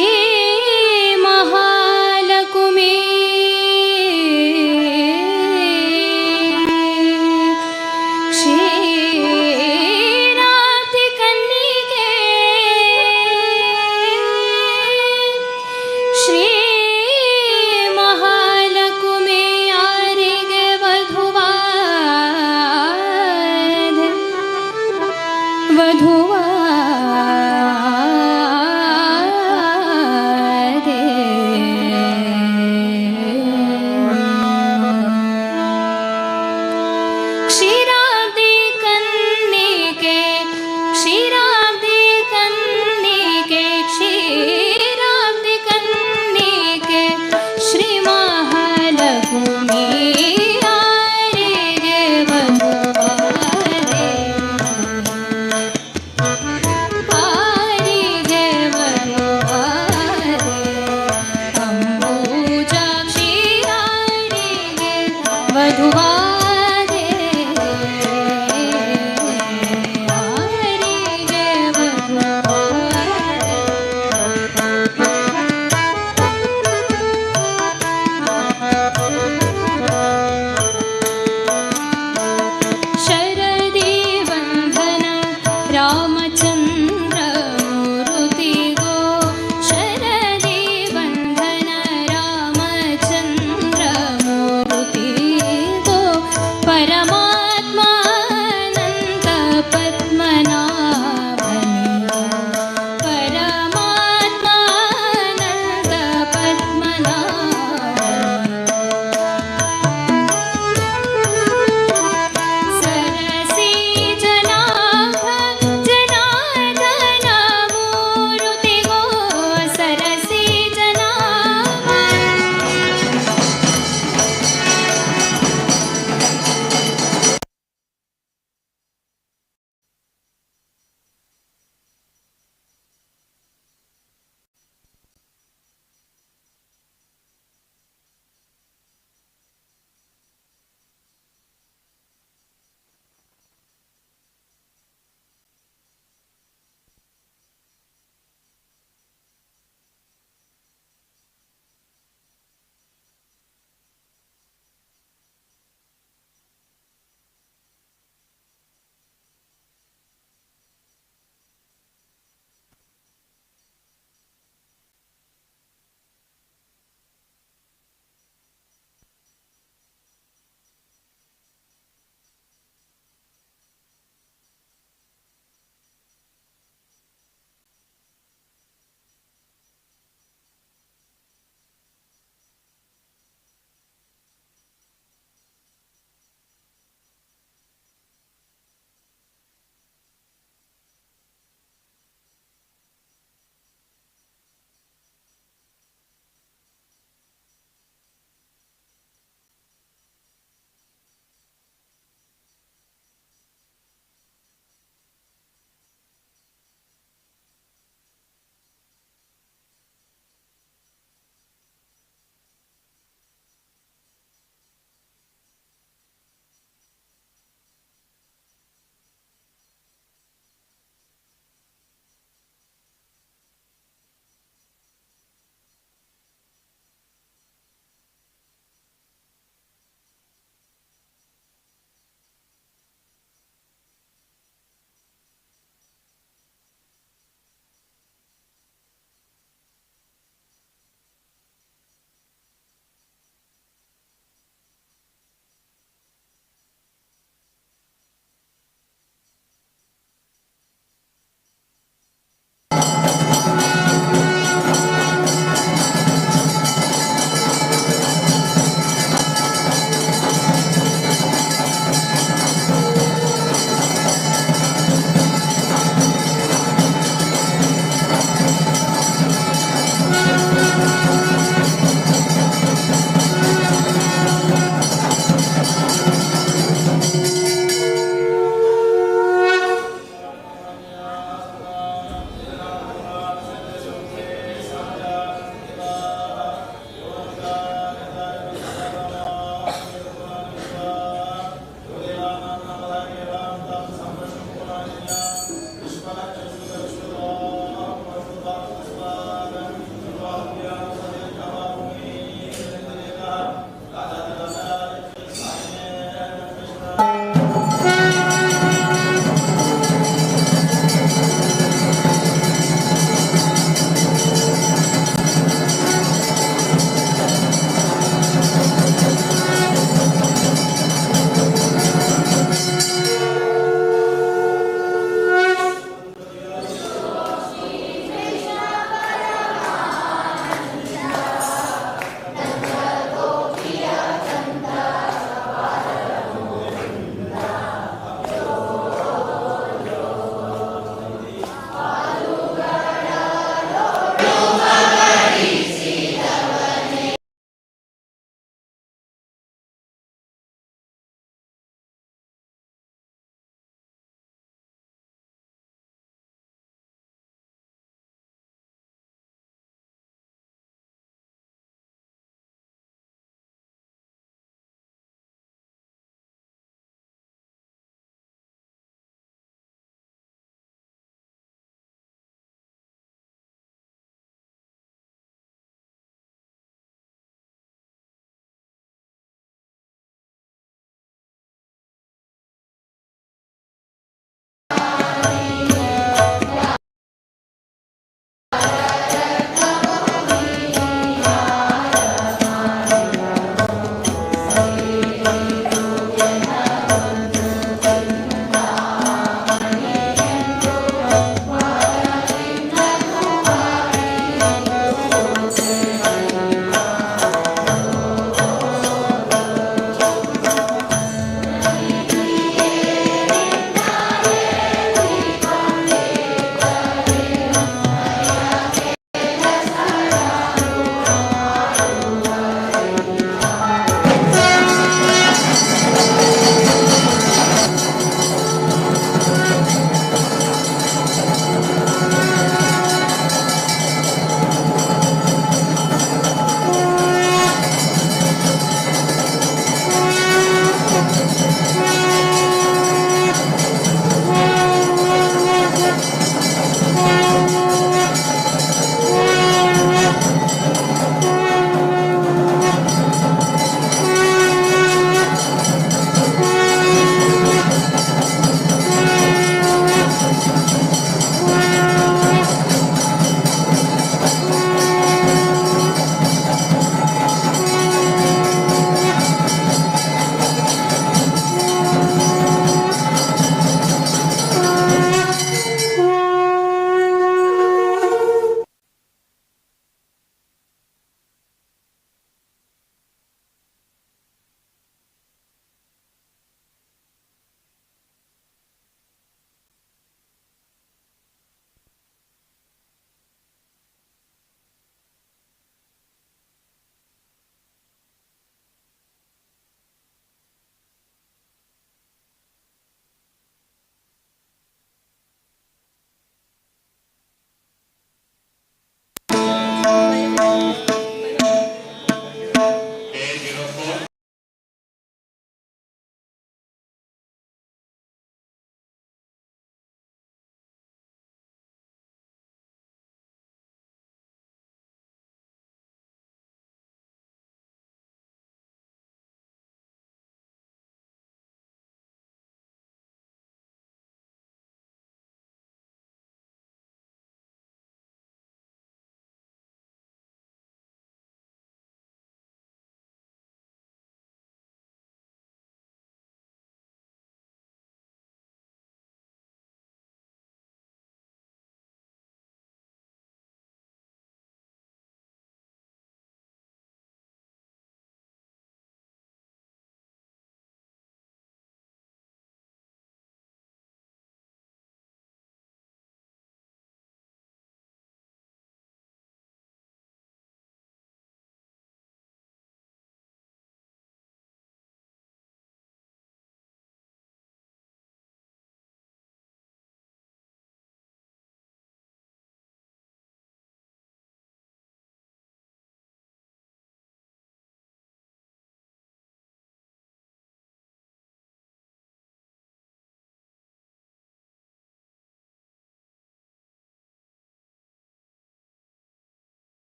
महालक्ष्मी क्षीराब्धि कन्निके श्री महालक्ष्मी आरिगे वधुवा वधुवादे क्षीराब्धि कन्निके क्षीराब्धि कन्निके क्षीराब्धि कन्निके श्री महालक्ष्मी आरिगे वधुवादे आरिगे वधुवादे अंबुजाक्षी आरिगे वधुवादे आरिगे वधुवादे शरदी बंधन रामचंद्र मूर्ति गो शरदी बंधन रामचंद्र मूर्ति गो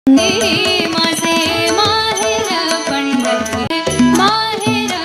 माझे माहेर पंढरी माहेर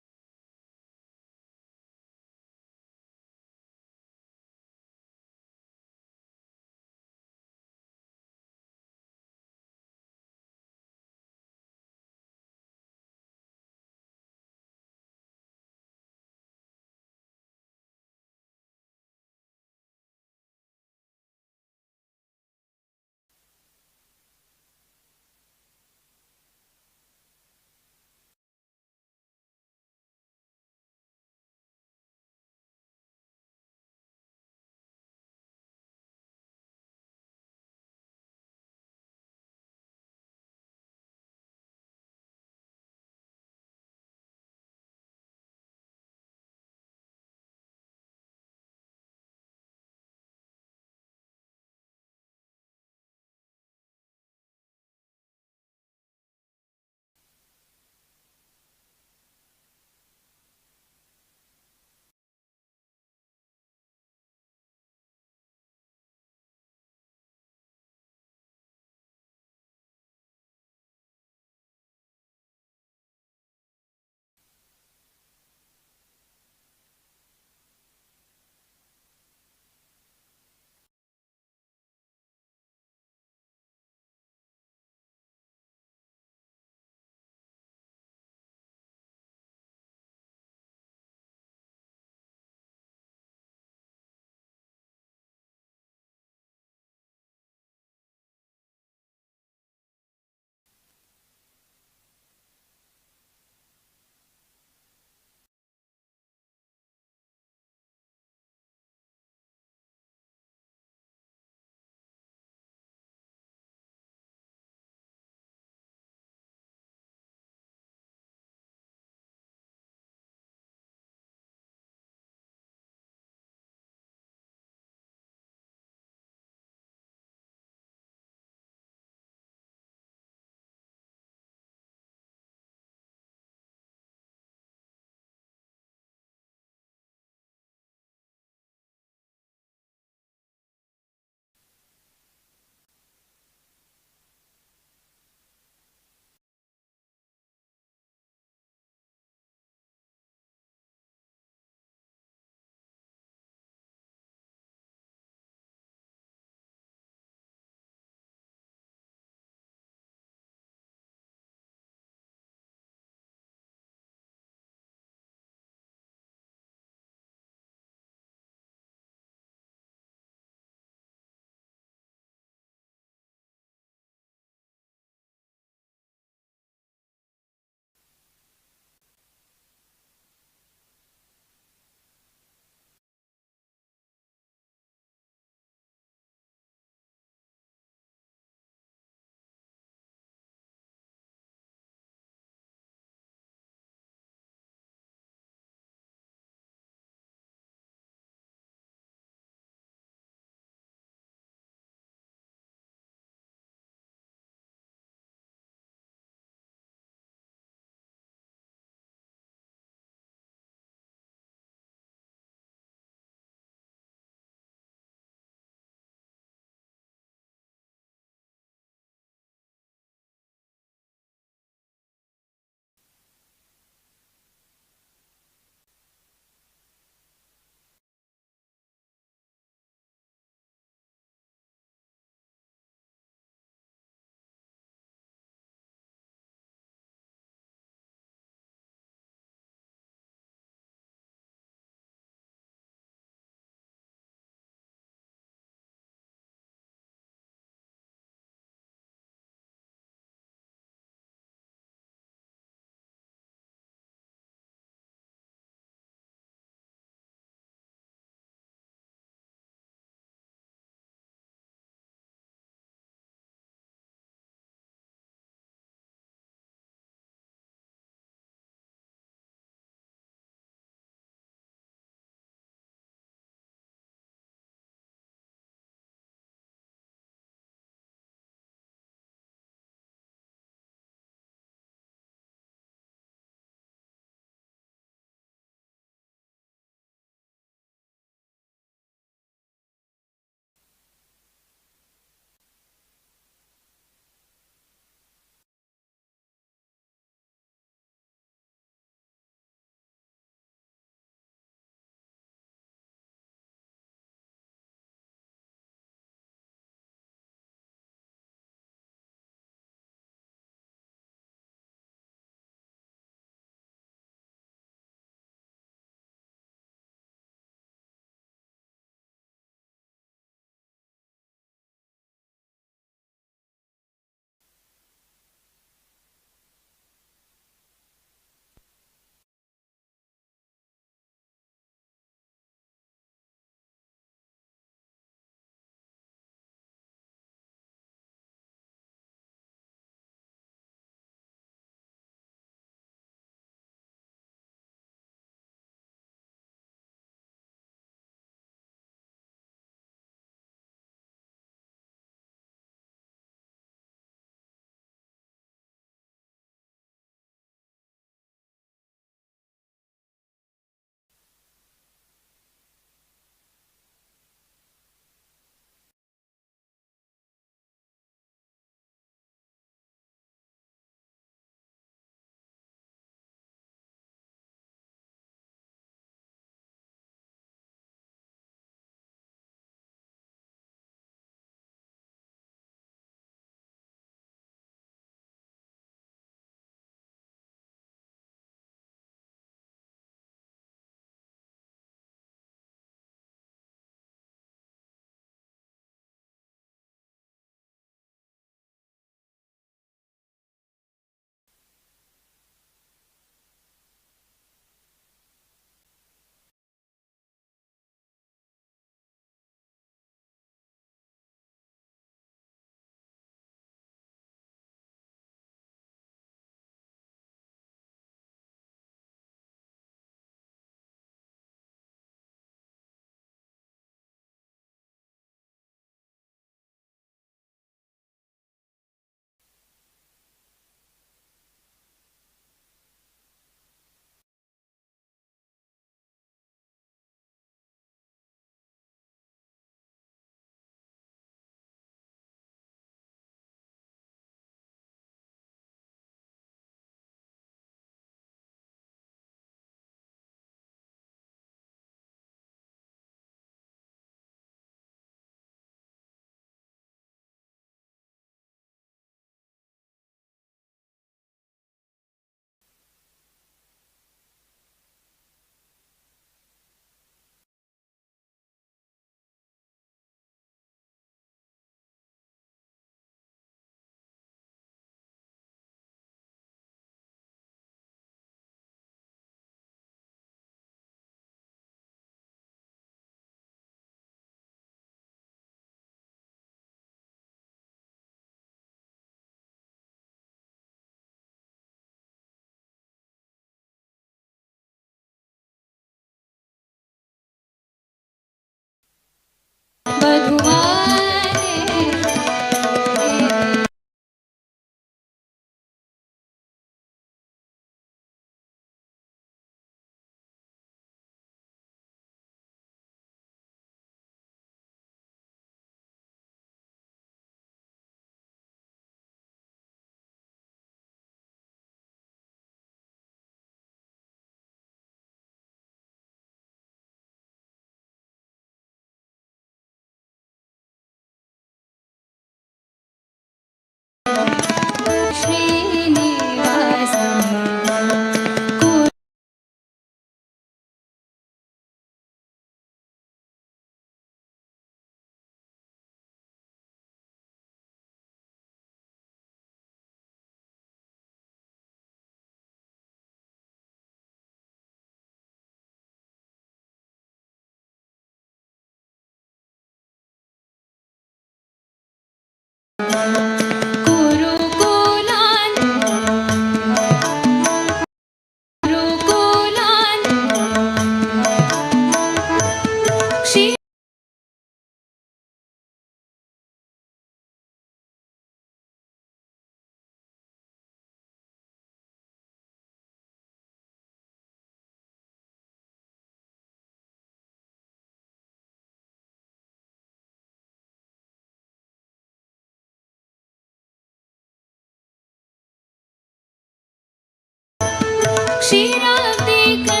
शिरा ते